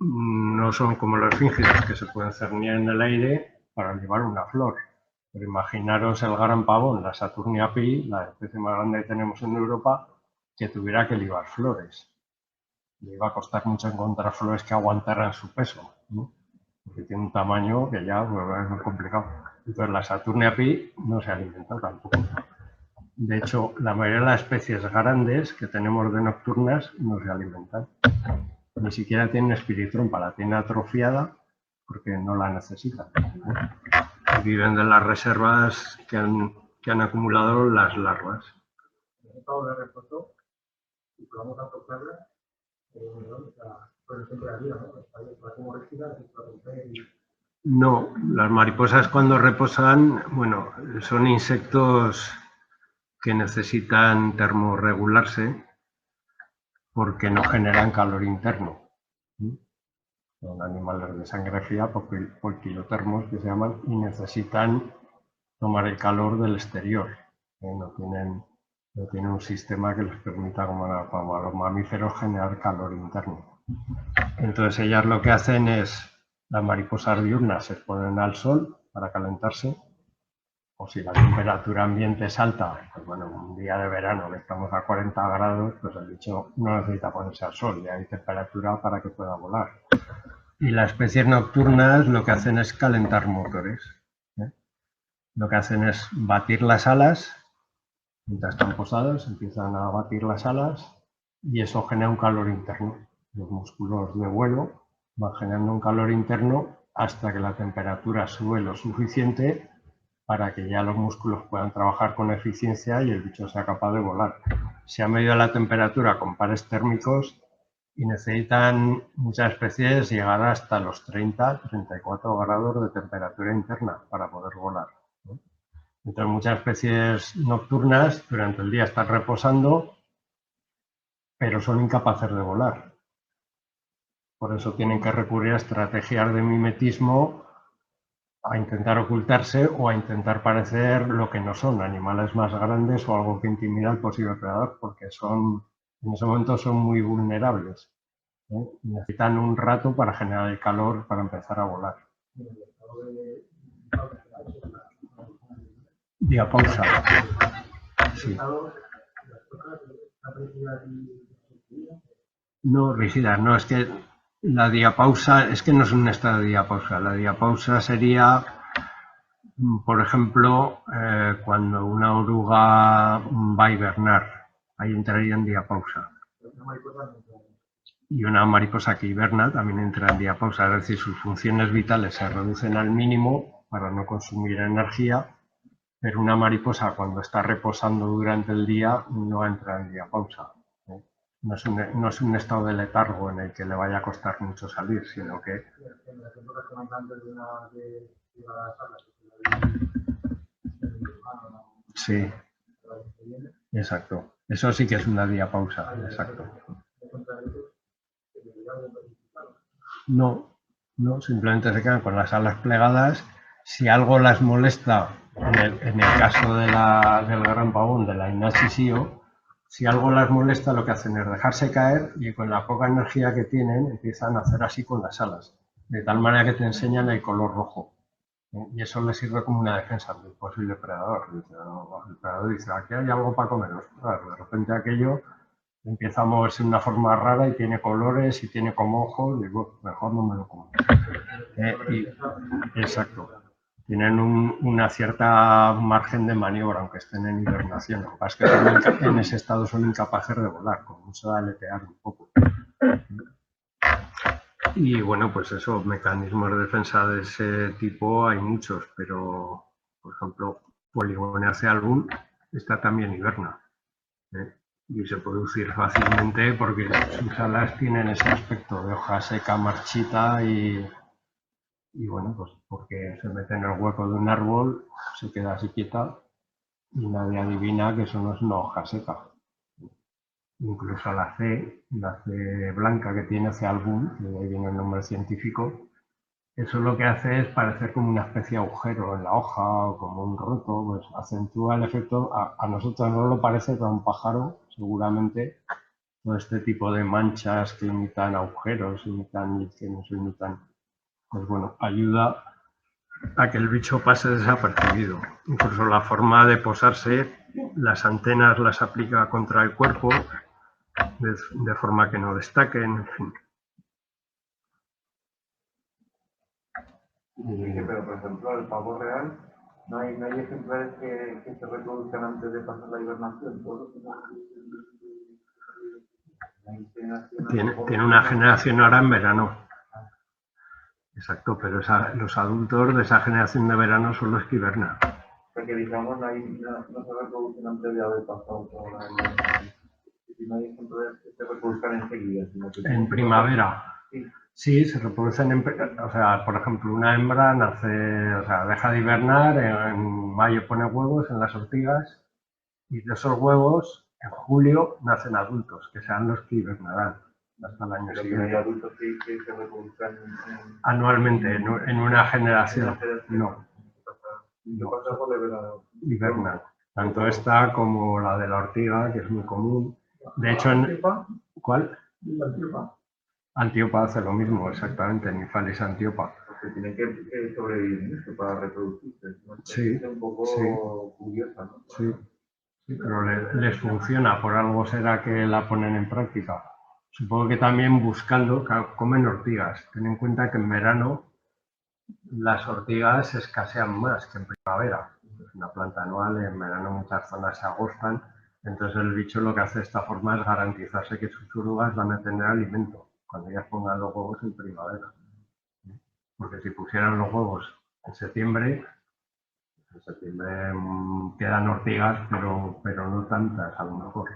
Speaker 1: no son como los fíngidos que se pueden cernir en el aire para llevar una flor. Pero imaginaros el gran pavón, la Saturnia pi, la especie más grande que tenemos en Europa, que tuviera que libar flores. Le iba a costar mucho encontrar flores que aguantaran su peso, ¿no? Porque tiene un tamaño que ya pues, es muy complicado. Entonces la Saturnia pi no se alimenta tampoco. De hecho, la mayoría de las especies grandes que tenemos de nocturnas no se alimentan. Ni siquiera tienen espiritrompa, la tienen atrofiada porque no la necesitan. Viven de las reservas que han acumulado las larvas.
Speaker 4: Acabo de refoto y vamos a tocarla, pero siempre la vida, ¿no? Para cómo respirar, para romper y...
Speaker 1: No, las mariposas cuando reposan, bueno, son insectos que necesitan termorregularse porque no generan calor interno. Son animales de sangre fría, por kilotermos que se llaman, y necesitan tomar el calor del exterior. No tienen un sistema que les permita, como a los mamíferos, generar calor interno. Entonces ellas lo que hacen es, las mariposas diurnas se exponen al sol para calentarse, o si la temperatura ambiente es alta, pues bueno, un día de verano que estamos a 40 grados, pues el bicho no necesita ponerse al sol, ya hay temperatura para que pueda volar. Y las especies nocturnas lo que hacen es calentar motores. Lo que hacen es batir las alas, mientras están posadas, empiezan a batir las alas y eso genera un calor interno. Los músculos de vuelo van generando un calor interno hasta que la temperatura sube lo suficiente para que ya los músculos puedan trabajar con eficiencia y el bicho sea capaz de volar. Se ha medido la temperatura con pares térmicos y necesitan muchas especies llegar hasta los 30-34 grados de temperatura interna para poder volar. Entonces, muchas especies nocturnas durante el día están reposando, pero son incapaces de volar. Por eso tienen que recurrir a estrategias de mimetismo, a intentar ocultarse o a intentar parecer lo que no son, animales más grandes o algo que intimida al posible depredador, porque en ese momento son muy vulnerables. Necesitan un rato para generar el calor para empezar a volar. Diapausa. Sí. No, rígidas, no, es que la diapausa, es que no es un estado de diapausa. La diapausa sería, por ejemplo, cuando una oruga va a hibernar, ahí entraría en diapausa. Y una mariposa que hiberna también entra en diapausa, es decir, sus funciones vitales se reducen al mínimo para no consumir energía, pero una mariposa cuando está reposando durante el día no entra en diapausa. No es un estado de letargo en el que le vaya a costar mucho salir, sino que... Sí, exacto. Eso sí que es una diapausa, exacto. No, simplemente se quedan con las alas plegadas. Si algo las molesta, en el caso del gran pavón, de la Inasisio, si algo las molesta, lo que hacen es dejarse caer y con la poca energía que tienen empiezan a hacer así con las alas, de tal manera que te enseñan el color rojo. Y eso les sirve como una defensa del posible predador. El predador dice, aquí hay algo para comer. De repente aquello empieza a moverse de una forma rara y tiene colores y tiene como ojos, digo, mejor no me lo como. Exacto. Tienen una cierta margen de maniobra, aunque estén en hibernación. Lo que pasa es que en ese estado son incapaces de volar, con mucho de aletear un poco. Y bueno, pues eso, mecanismos de defensa de ese tipo hay muchos, pero, por ejemplo, Polygoneaceae album, esta también hiberna. Y se puede usar fácilmente porque sus alas tienen ese aspecto de hoja seca, marchita y bueno, pues porque se mete en el hueco de un árbol, se queda así quieta y nadie adivina que eso no es una hoja seca. incluso la C blanca que tiene C album, que de ahí viene el nombre científico, eso lo que hace es parecer como una especie de agujero en la hoja o como un roto, pues acentúa el efecto. A nosotros no lo parece, pero a un pájaro seguramente todo este tipo de manchas que imitan agujeros, que no se imitan, pues bueno, ayuda a que el bicho pase desapercibido. Incluso la forma de posarse, las antenas las aplica contra el cuerpo de forma que no destaquen, en fin.
Speaker 3: Pero, por ejemplo, el pavo real, no hay ejemplares que se reproduzcan antes de pasar la hibernación.
Speaker 1: Tiene una generación ahora en verano. Exacto, pero los adultos de esa generación de verano son los que hibernan.
Speaker 3: O sea que, digamos, no se reproducen antes de haber pasado toda la hibernación. Y no hay ejemplares que se reproduzcan enseguida.
Speaker 1: En primavera. Sí, se reproducen o sea, por ejemplo, una hembra nace, o sea, deja de hibernar, en mayo pone huevos en las ortigas y de esos huevos, en julio, nacen adultos, que serán los que hibernarán hasta el año siguiente.
Speaker 3: ¿Hay adultos que se reproduzcan
Speaker 1: anualmente, en una generación? No.
Speaker 3: ¿Qué pasa con el verano?
Speaker 1: Hibernan. Tanto esta como la de la ortiga, que es muy común. De hecho, ¿cuál? Antíopa hace lo mismo, exactamente, Niphalis antiopa.
Speaker 3: Porque tiene que sobrevivir mucho para reproducirse.
Speaker 1: Sí,
Speaker 3: es un poco curiosa, ¿no?
Speaker 1: Sí, pero les funciona, por algo será que la ponen en práctica. Supongo que también buscando, comen ortigas. Ten en cuenta que en verano las ortigas escasean más que en primavera. Es una planta anual, en verano muchas zonas se agostan. Entonces el bicho lo que hace de esta forma es garantizarse que sus orugas van a tener alimento cuando ellas pongan los huevos en primavera. Porque si pusieran los huevos en septiembre quedan ortigas, pero no tantas a lo mejor.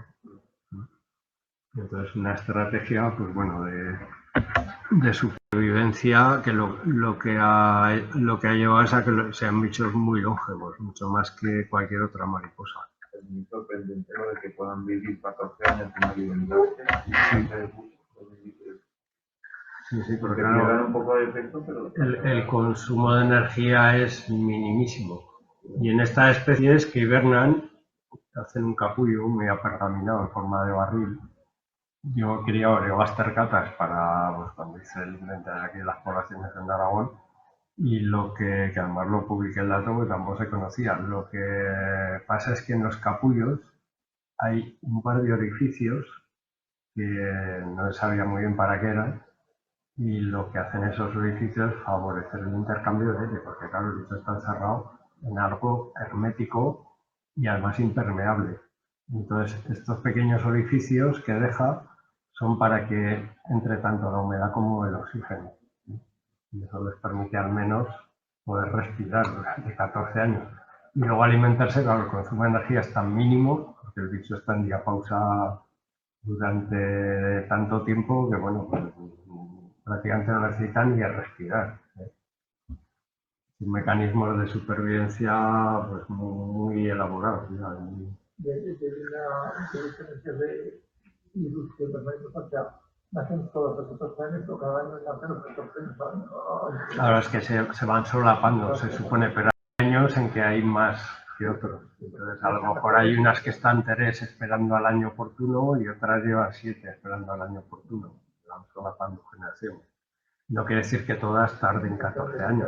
Speaker 1: Entonces una estrategia, pues bueno, de supervivencia que lo que ha llevado es a que sean bichos muy longevos, mucho más que cualquier otra mariposa.
Speaker 3: Es muy sorprendente lo de que puedan vivir 14 años sin alimentarse.
Speaker 1: Sí, porque
Speaker 3: claro, un poco de efecto, pero
Speaker 1: el consumo de energía es minimísimo. Y en estas especies que hibernan, hacen un capullo muy apergaminado en forma de barril. Yo quería Oreogaster para, pues, cuando hice el inventario aquí de las poblaciones en Aragón, y lo que además lo publiqué el dato porque tampoco se conocía. Lo que pasa es que en los capullos hay un par de orificios que no se sabía muy bien para qué eran, y lo que hacen esos orificios es favorecer el intercambio de aire, porque claro, el bicho está encerrado en algo hermético y además impermeable. Entonces, estos pequeños orificios que deja son para que entre tanto la humedad como el oxígeno. Y eso les permite al menos poder respirar durante 14 años. Y luego alimentarse, claro, el consumo de energía es tan mínimo, porque el bicho está en diapausa durante tanto tiempo que, bueno, pues, prácticamente no necesitan ni a respirar. Mecanismos de supervivencia pues muy elaborados.
Speaker 4: De una diferencia de industria, nacen todos los 14 años, o cada año nacen los 14 años.
Speaker 1: Claro, es que se van solapando, se supone, pero hay años en que hay más que otros. Entonces, a lo mejor hay unas que están 3 esperando al año oportuno y otras llevan 7 esperando al año oportuno. Se van solapando generaciones. No quiere decir que todas tarden 14 años.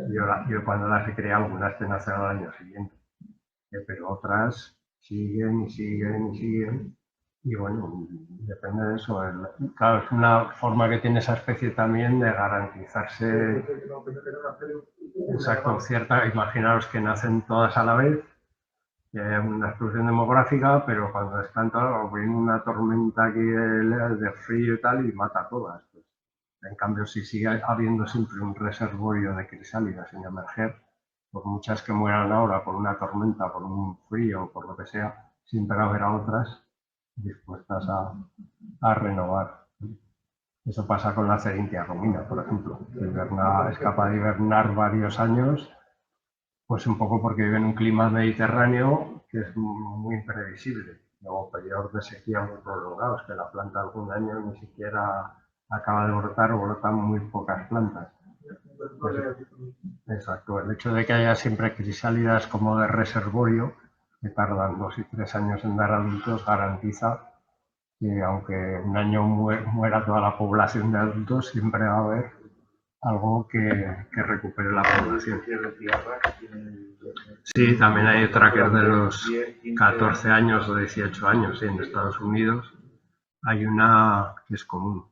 Speaker 1: Yo cuando las he creado, algunas te nacen al año siguiente. Pero otras siguen y siguen y siguen. Y bueno, depende de eso. Claro, es una forma que tiene esa especie también de garantizarse. Exacto, cierta. Imaginaos que nacen todas a la vez, que hay una explosión demográfica, pero cuando están todas, viene una tormenta aquí de frío y tal y mata a todas. Pues, en cambio, si sigue habiendo siempre un reservorio de crisálidas sin emerger, por muchas que mueran ahora por una tormenta, por un frío, por lo que sea, siempre habrá otras dispuestas a renovar. Eso pasa con la Cerinthia romina, por ejemplo, que es capaz de hibernar varios años, pues un poco porque vive en un clima mediterráneo que es muy imprevisible. Luego periodos de sequía muy prolongados, que la planta algún año ni siquiera acaba de brotar o brotan muy pocas plantas. Exacto, el hecho de que haya siempre crisálidas como de reservorio, que tardan 2 y 3 años en dar adultos, garantiza que aunque un año muera toda la población de adultos, siempre va a haber algo que recupere la población. Sí, también hay otra que es de los 14 años o 18 años, sí, en Estados Unidos hay una que es común.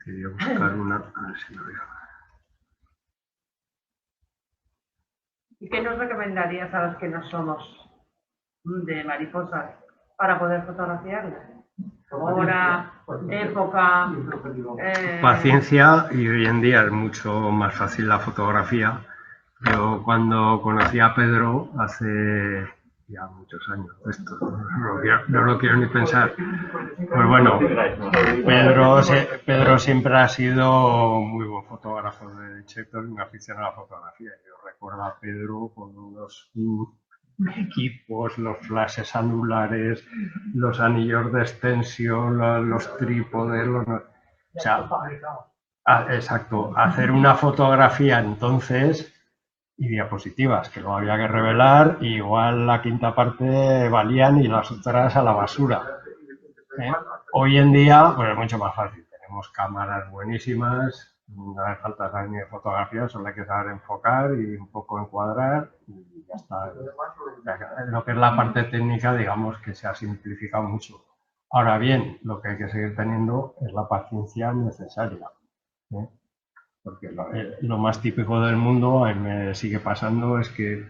Speaker 1: Quería buscar una, a ver si lo veo.
Speaker 2: ¿Y qué nos recomendarías a los que no somos de mariposas para poder fotografiarlas? Hora, época...
Speaker 1: Paciencia, y hoy en día es mucho más fácil la fotografía. Yo cuando conocí a Pedro hace ya muchos años, esto no lo quiero ni pensar. Pues bueno, Pedro siempre ha sido muy buen fotógrafo, de hecho es un aficionado a la fotografía. Yo recuerdo a Pedro con unos equipos, los flashes anulares, los anillos de extensión, los trípodes, o sea, exacto, hacer una fotografía entonces y diapositivas, que luego había que revelar, y igual la quinta parte valían y las otras a la basura. Hoy en día, pues es mucho más fácil, tenemos cámaras buenísimas, no hace falta saber ni de fotografía, solo hay que saber enfocar y un poco encuadrar y ya está. Lo que es la parte técnica, digamos que se ha simplificado mucho. Ahora bien, lo que hay que seguir teniendo es la paciencia necesaria, ¿eh? Porque lo más típico del mundo, a mí me sigue pasando, es que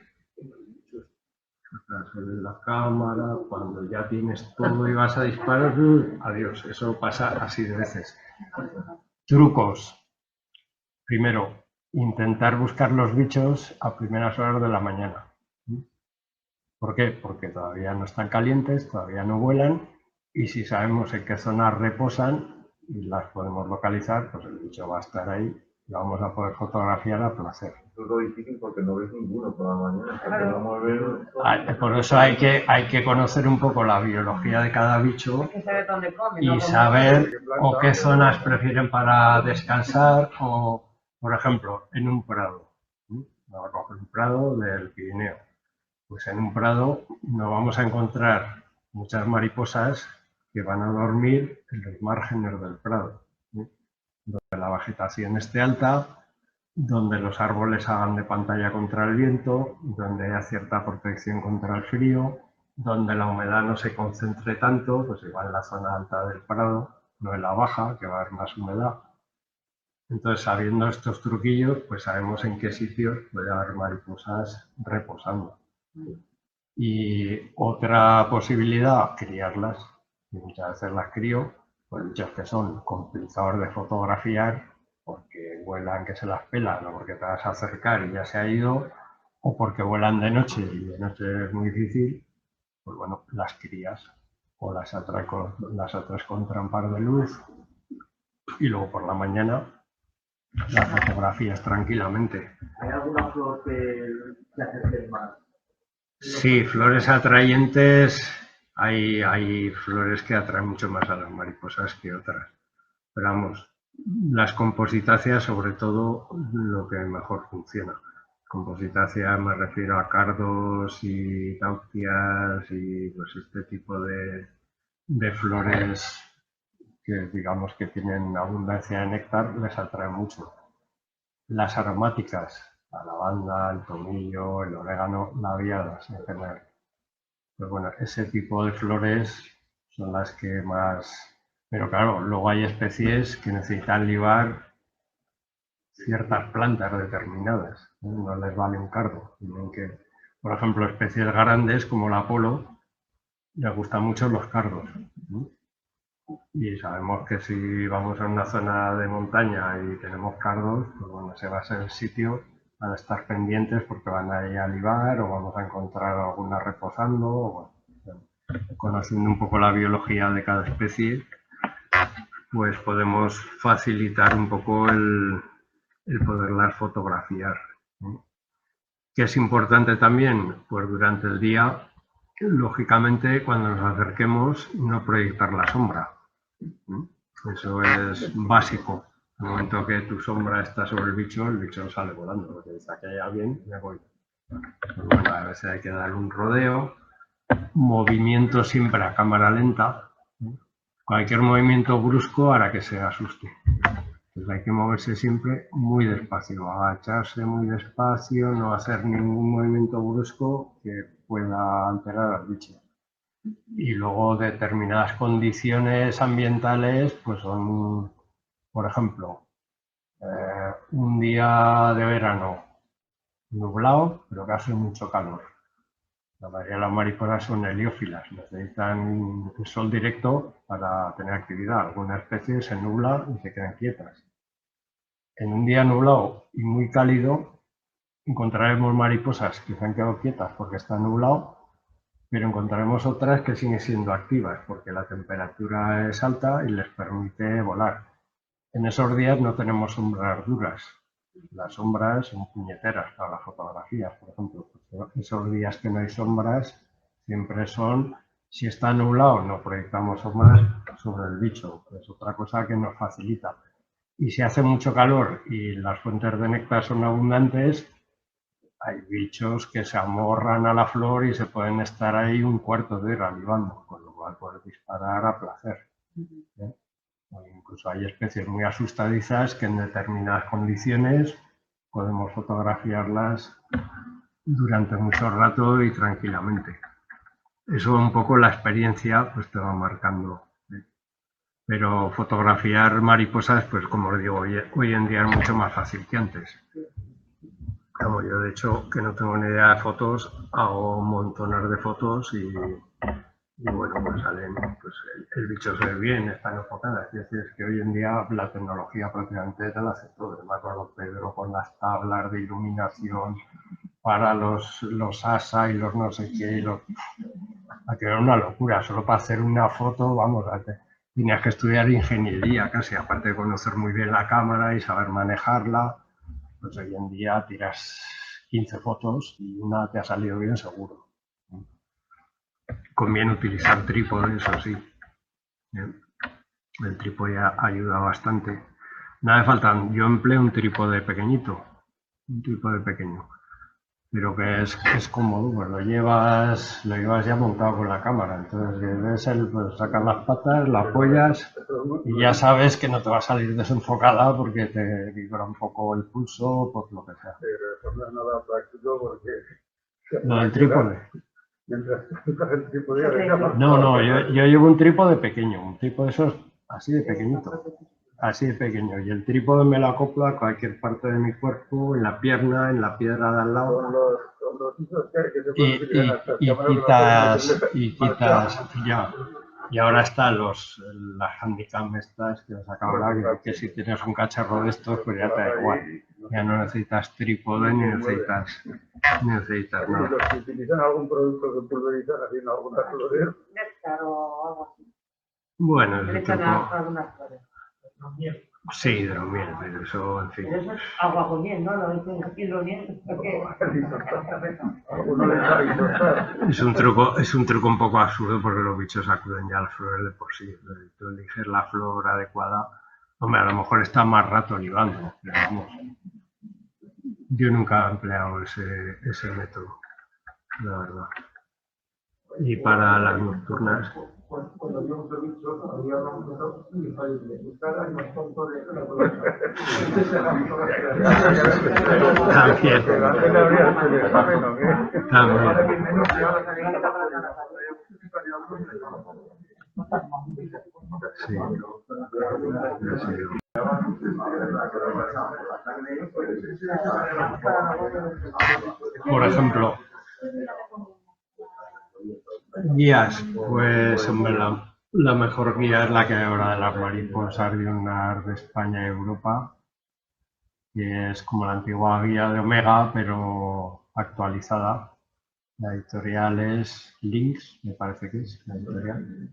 Speaker 1: la cámara, cuando ya tienes todo y vas a disparar, adiós, eso pasa así de veces. Trucos. Primero, intentar buscar los bichos a primeras horas de la mañana. ¿Por qué? Porque todavía no están calientes, todavía no vuelan, y si sabemos en qué zonas reposan y las podemos localizar, pues el bicho va a estar ahí y vamos a poder fotografiar a placer.
Speaker 3: Eso es lo difícil porque no ves ninguno por la mañana.
Speaker 1: Por eso hay que conocer un poco la biología de cada bicho y saber o qué zonas prefieren para descansar, o, por ejemplo, en un prado. Vamos a coger un prado del Pirineo. Pues en un prado nos vamos a encontrar muchas mariposas que van a dormir en los márgenes del prado, donde la vegetación esté alta, donde los árboles hagan de pantalla contra el viento, donde haya cierta protección contra el frío, donde la humedad no se concentre tanto, pues igual en la zona alta del prado, no en la baja, que va a haber más humedad. Entonces, sabiendo estos truquillos, pues sabemos en qué sitios puede haber mariposas reposando. Y otra posibilidad, criarlas. Y muchas veces las crío, pues bichos que son complicados de fotografiar porque vuelan que se las pelan, o porque te vas a acercar y ya se ha ido, o porque vuelan de noche y de noche es muy difícil, pues bueno, las crías o las atraes con trampas de luz y luego por la mañana las fotografías tranquilamente.
Speaker 4: ¿Hay alguna flor que acerque más?
Speaker 1: Sí, flores atrayentes, hay flores que atraen mucho más a las mariposas que otras. Pero vamos, las compositáceas sobre todo lo que mejor funciona. Compositáceas me refiero a cardos y taucias y pues este tipo de flores que digamos que tienen abundancia de néctar, les atrae mucho. Las aromáticas, la lavanda, el tomillo, el orégano, la viadas en general. Pues bueno, ese tipo de flores son las que más... Pero claro, luego hay especies que necesitan libar ciertas plantas determinadas, no les vale un cardo. Tienen que, por ejemplo, especies grandes como la polo, les gustan mucho los cardos. Y sabemos que si vamos a una zona de montaña y tenemos cardos, pues bueno, ese va a ser el sitio para estar pendientes porque van a ir a libar o vamos a encontrar alguna reposando. O bueno, conociendo un poco la biología de cada especie, pues podemos facilitar un poco el poderlas fotografiar. ¿Qué es importante también? Pues durante el día lógicamente, cuando nos acerquemos, no proyectar la sombra. Eso es básico. En el momento que tu sombra está sobre el bicho sale volando, porque dice que hay alguien, me voy. Pues bueno, a veces hay que dar un rodeo, movimiento siempre a cámara lenta. Cualquier movimiento brusco hará que se asuste. Entonces hay que moverse siempre muy despacio, agacharse muy despacio, no hacer ningún movimiento brusco que pueda alterar al bicho. Y luego determinadas condiciones ambientales, pues son, por ejemplo, un día de verano nublado, pero que hace mucho calor. La mayoría de las mariposas son heliófilas, necesitan el sol directo para tener actividad. Algunas especies se nublan y se quedan quietas. En un día nublado y muy cálido encontraremos mariposas que se han quedado quietas porque está nublado, pero encontraremos otras que siguen siendo activas porque la temperatura es alta y les permite volar. En esos días no tenemos sombras duras. Las sombras son puñeteras para las fotografías, por ejemplo. Esos días que no hay sombras siempre son, si está nublado, no proyectamos sombras sobre el bicho. Es otra cosa que nos facilita. Y si hace mucho calor y las fuentes de néctar son abundantes, hay bichos que se amorran a la flor y se pueden estar ahí un cuarto de hora libando, con lo cual puedes disparar a placer. O incluso hay especies muy asustadizas que en determinadas condiciones podemos fotografiarlas durante mucho rato y tranquilamente. Eso un poco la experiencia pues te va marcando. Pero fotografiar mariposas, pues como os digo, hoy en día es mucho más fácil que antes. Como yo, de hecho, que no tengo ni idea de fotos, hago montones de fotos y bueno, pues salen, pues el bicho se ve bien, están enfocadas. Es decir, es que hoy en día la tecnología prácticamente te la hace todo. Me acuerdo Pedro con las tablas de iluminación para los ASA y los no sé qué, que era una locura. Solo para hacer una foto, vamos, tenías que estudiar ingeniería casi, aparte de conocer muy bien la cámara y saber manejarla. Pues hoy en día tiras 15 fotos y una te ha salido bien seguro. Conviene utilizar trípode, eso sí. El trípode ayuda bastante. No hace falta, yo empleo un trípode pequeñito, pero que es cómodo, pues lo llevas ya montado con la cámara. Entonces pues sacas las patas, la apoyas y ya sabes que no te va a salir desenfocada porque te vibra un poco el pulso, por lo que sea.
Speaker 3: Nada práctico porque...
Speaker 1: Lo del trípode.
Speaker 3: Mientras el trípode...
Speaker 1: No, yo llevo un trípode pequeño, un trípode esos así de pequeñito. Así de pequeño, y el trípode me lo acoplo a cualquier parte de mi cuerpo, en la pierna, en la piedra de al lado. Y quitas ya. Y ahora están las handicam estas que os acabo de hablar, que si tienes un cacharro de estos, pues ya te da igual. Ya no necesitas trípode ni necesitas nada.
Speaker 3: Los que utilizan algún producto que pulverizan haciendo alguna flores.
Speaker 2: Néctar o algo así.
Speaker 1: Bueno, es
Speaker 2: algunas flores.
Speaker 1: sí, hidromiel, pero eso, en fin.
Speaker 2: Pero eso es agua con miel, ¿no? Lo dicen aquí hidromiel.
Speaker 1: Es un truco un poco absurdo porque los bichos acuden ya a las flores de por sí. Tú eliges la flor adecuada. Hombre, a lo mejor está más rato libando, pero vamos. Yo nunca he empleado ese método, la verdad. Y para las nocturnas.
Speaker 4: Cuando yo un bicho, había un momento y buscar hay más tonto de
Speaker 1: Por ejemplo, guías, pues hombre, la mejor guía es la que hay ahora de las mariposas diurnas de España y Europa, que es como la antigua guía de Omega, pero actualizada. La editorial es Lynx, me parece que es la editorial.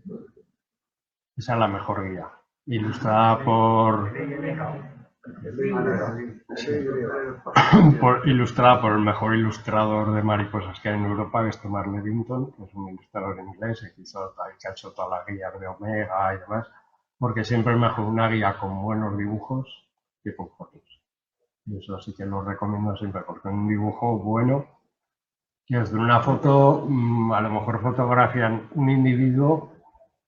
Speaker 1: Esa es la mejor guía, ilustrada por Ilustrada por el mejor ilustrador de mariposas que hay en Europa, que es Thomas Levington, que es un ilustrador inglés que ha hecho toda la guía de Omega y demás, porque siempre es mejor una guía con buenos dibujos que con fotos. Y eso sí que lo recomiendo siempre, porque un dibujo bueno, que es de una foto, a lo mejor fotografían un individuo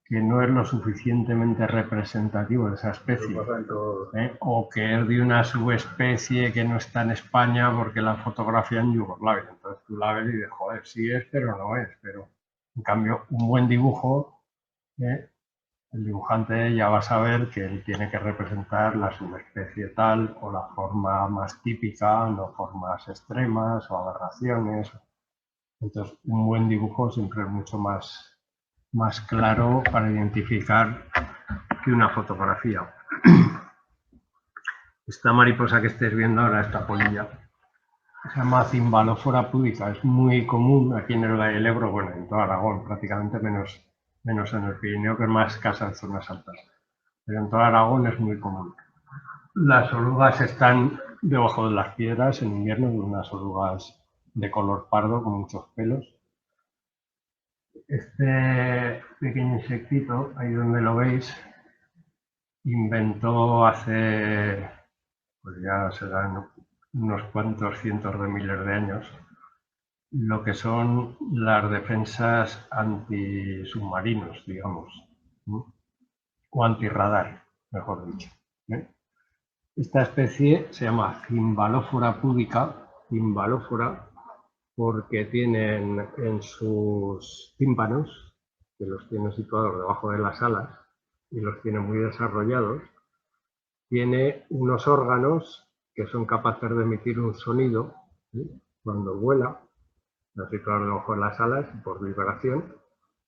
Speaker 1: que no es lo suficientemente representativo de esa especie, o que es de una subespecie que no está en España porque la fotografía en Yugoslavia. Entonces tú la ves y dices, joder, sí es, pero no es. Pero en cambio, un buen dibujo, el dibujante ya va a saber que él tiene que representar la subespecie tal o la forma más típica, no formas extremas o aberraciones. Entonces, un buen dibujo siempre es mucho más claro para identificar que una fotografía. Esta mariposa que estáis viendo ahora, esta polilla, se llama Cymbalofora pudica. Es muy común aquí en el Valle del Ebro, bueno, en todo Aragón, prácticamente menos en el Pirineo, que es más escasa en zonas altas. Pero en todo Aragón es muy común. Las orugas están debajo de las piedras en invierno, unas orugas de color pardo con muchos pelos. Este pequeño insectito, ahí donde lo veis, inventó hace, pues ya serán unos cuantos cientos de miles de años, lo que son las defensas antisubmarinos, digamos, ¿no? O antirradar, mejor dicho. Esta especie se llama Cymbalofora pudica, Cymbalofora, porque tienen en sus tímpanos, que los tiene situados debajo de las alas y los tiene muy desarrollados, tiene unos órganos que son capaces de emitir un sonido, ¿sí? Cuando vuela, los situados debajo de las alas y por vibración.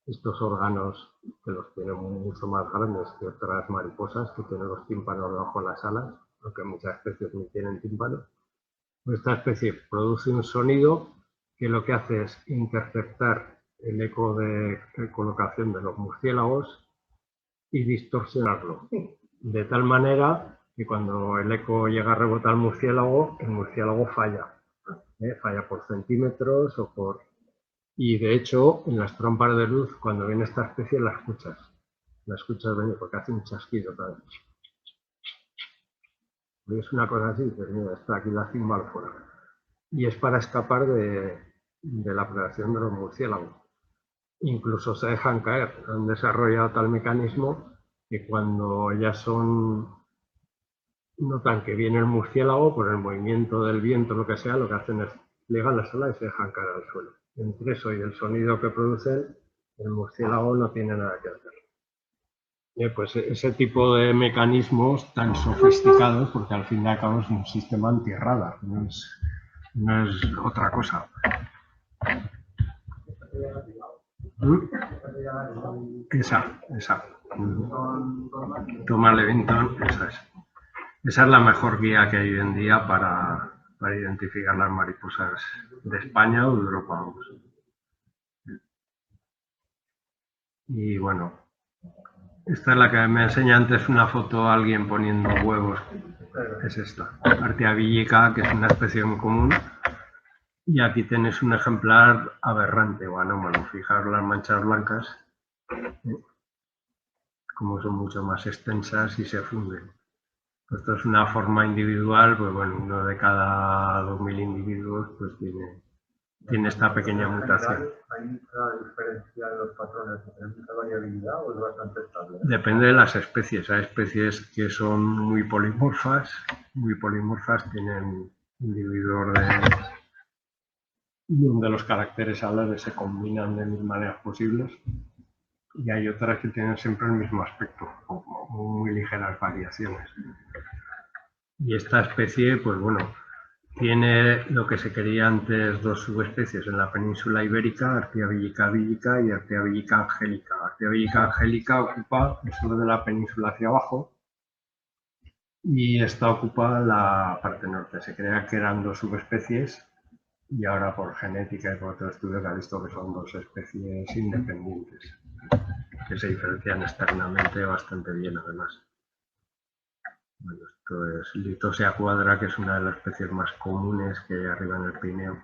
Speaker 1: Estos órganos, que los tienen mucho más grandes que otras mariposas que tienen los tímpanos debajo de las alas, aunque muchas especies no tienen tímpanos, esta especie produce un sonido que lo que hace es interceptar el eco de colocación de los murciélagos y distorsionarlo, de tal manera que cuando el eco llega a rebotar al murciélago, el murciélago falla, falla por centímetros o por... Y de hecho, en las trompas de luz, cuando viene esta especie, la escuchas venir porque hace un chasquido también. Es una cosa así, pues mira, está aquí la Cymbalofora. Y es para escapar de la predación de los murciélagos. Incluso se dejan caer. Han desarrollado tal mecanismo que cuando ya notan que viene el murciélago, por el movimiento del viento, lo que sea, lo que hacen es plegar las alas y se dejan caer al suelo. Entre eso y el sonido que producen, el murciélago no tiene nada que hacer. Pues ese tipo de mecanismos tan sofisticados, porque al fin y al cabo es un sistema antirradar, no es otra cosa. Esa. Thomas Levington, esa es. Esa es la mejor guía que hay hoy en día para identificar las mariposas de España o de Europa. Vamos. Y bueno, esta es la que me enseña antes una foto a alguien poniendo huevos. Es esta, Artea villica, que es una especie muy común. Y aquí tenéis un ejemplar aberrante o anómalo. Fijaros las manchas blancas, como son mucho más extensas y se funden. Esto es una forma individual, pues bueno, uno de cada 2000 individuos pues tiene esta pequeña mutación.
Speaker 3: ¿Hay mucha diferencia en los patrones? ¿Hay mucha variabilidad o es bastante estable?
Speaker 1: Depende de las especies. Hay especies que son muy polimorfas, tienen individuos donde los caracteres alares se combinan de mil maneras posibles, y hay otras que tienen siempre el mismo aspecto, con muy ligeras variaciones. Y esta especie, pues bueno, tiene lo que se quería antes dos subespecies en la península ibérica, Artea villica villica y Artea villica angelica. Artea villica angelica ocupa el sur de la península hacia abajo y esta ocupa la parte norte. Se creía que eran dos subespecies y ahora por genética y por otro estudio se ha visto que son dos especies independientes, que se diferencian externamente bastante bien además. Bueno, esto es Litosia quadra, que es una de las especies más comunes que hay arriba en el Pirineo.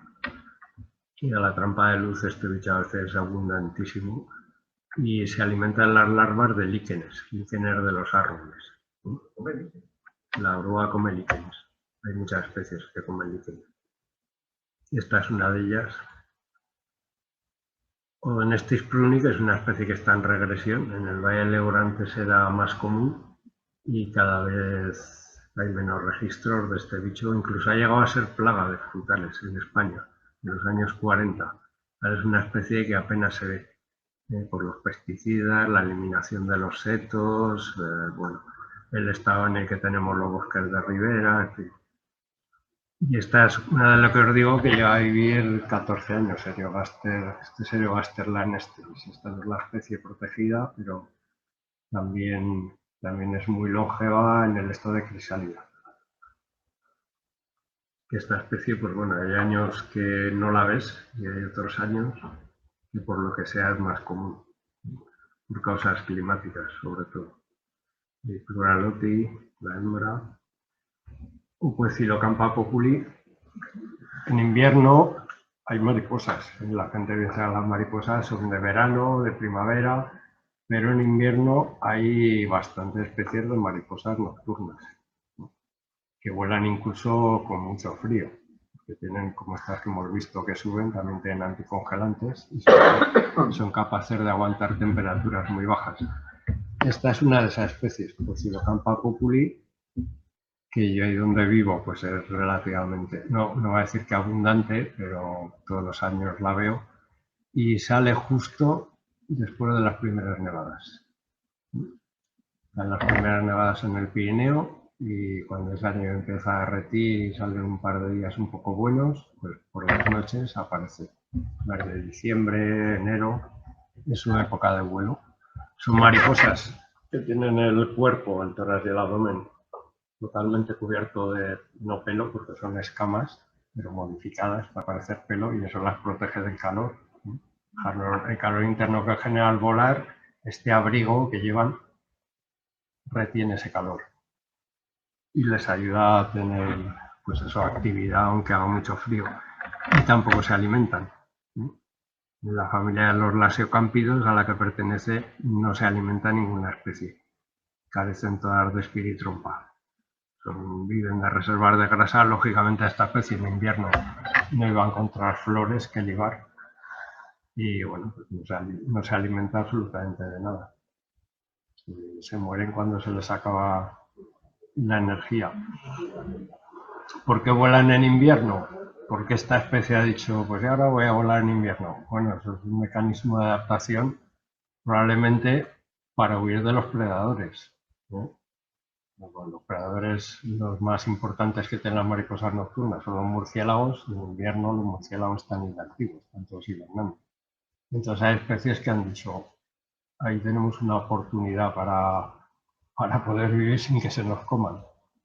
Speaker 1: Y a la trampa de luz este bicho a veces es abundantísimo y se alimentan las larvas de líquenes de los árboles. La oruga come líquenes. Hay muchas especies que comen líquenes. Y esta es una de ellas. Onestis pruni, que es una especie que está en regresión. En el Valle del Ebro antes era más común y cada vez hay menos registros de este bicho. Incluso ha llegado a ser plaga de frutales en España en los años 40. Ahora es una especie que apenas se ve por los pesticidas, la eliminación de los setos, bueno, el estado en el que tenemos los bosques de ribera, en fin. Y esta es una de lo que os digo que lleva a vivir 14 años, Seriogaster lanestris. Esta no es la especie protegida, pero también es muy longeva en el estado de crisálida. Esta especie, pues bueno, hay años que no la ves y hay otros años que por lo que sea es más común, por causas climáticas sobre todo. Y Pluralotti, la hembra, Upuecilocampa populi. En invierno hay mariposas, la gente piensa que las mariposas son de verano, de primavera, pero en invierno hay bastantes especies de mariposas nocturnas, ¿no? Que vuelan incluso con mucho frío, que tienen, como estas que hemos visto que suben, también tienen anticongelantes y son capaces de aguantar temperaturas muy bajas. Esta es una de esas especies, Upuecilocampa populi, que yo ahí donde vivo pues es relativamente, no voy a decir que abundante, pero todos los años la veo y sale justo después de las primeras nevadas. Están las primeras nevadas en el Pirineo y cuando ese año empieza a derretir y salen un par de días un poco buenos, pues por las noches aparece. Desde diciembre, enero, es una época de vuelo. Son mariposas que tienen el cuerpo, el tórax y el abdomen totalmente cubierto de, no pelo, porque son escamas, pero modificadas para parecer pelo y eso las protege del calor. El calor interno que genera al volar, este abrigo que llevan retiene ese calor y les ayuda a tener, pues eso, actividad aunque haga mucho frío. Y tampoco se alimentan. La familia de los lasiocámpidos, a la que pertenece, no se alimenta ninguna especie. Carecen todas de espiritrompa. Viven de reservas de grasa, lógicamente a esta especie en invierno no iba a encontrar flores que ligar y bueno, pues no se alimenta absolutamente de nada. Se mueren cuando se les acaba la energía. ¿Por qué vuelan en invierno? Porque esta especie ha dicho, pues ahora voy a volar en invierno. Bueno, eso es un mecanismo de adaptación probablemente para huir de los predadores, ¿no? Los predadores, los más importantes que tienen las mariposas nocturnas son los murciélagos. En invierno los murciélagos están inactivos, están todos hibernando. Entonces hay especies que han dicho, ahí tenemos una oportunidad para poder vivir sin que se nos coman.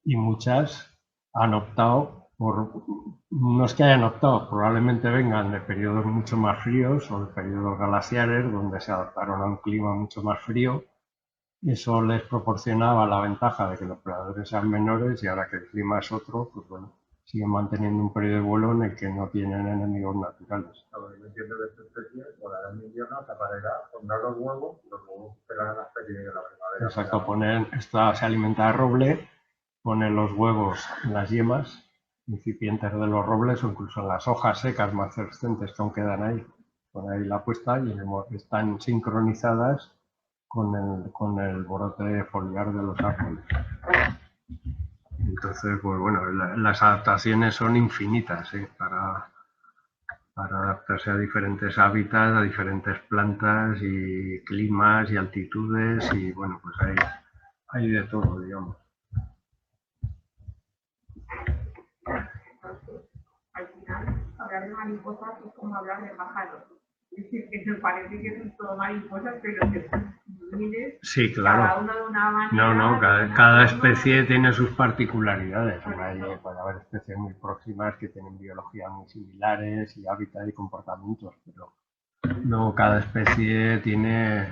Speaker 1: Y muchas han optado por, no es que hayan optado, probablemente vengan de periodos mucho más fríos o de periodos glaciares donde se adaptaron a un clima mucho más frío. Eso les proporcionaba la ventaja de que los predadores sean menores y ahora que el clima es otro, pues bueno, siguen manteniendo un periodo de vuelo en el que no tienen enemigos naturales.
Speaker 3: Yo entiendo que esta especie, volará en invierno, tapará, pondrá los huevos pegarán las especies de la primavera.
Speaker 1: Exacto, esta se alimenta de roble, pone los huevos en las yemas incipientes de los robles o incluso en las hojas secas más persistentes que aún quedan ahí. Pone ahí la puesta y están sincronizadas con el brote foliar de los árboles. Entonces, pues bueno, las adaptaciones son infinitas, para adaptarse a diferentes hábitats, a diferentes plantas y climas y altitudes y bueno, pues hay de todo, digamos.
Speaker 2: Al final, hablar de mariposas es como hablar de pájaros. Es decir, que me parece que son todo mariposas, pero que son miles.
Speaker 1: Sí, claro.
Speaker 2: Cada uno de una manera.
Speaker 1: Cada especie tiene sus particularidades. Puede haber especies muy próximas que tienen biologías muy similares y hábitat y comportamientos, pero luego cada especie tiene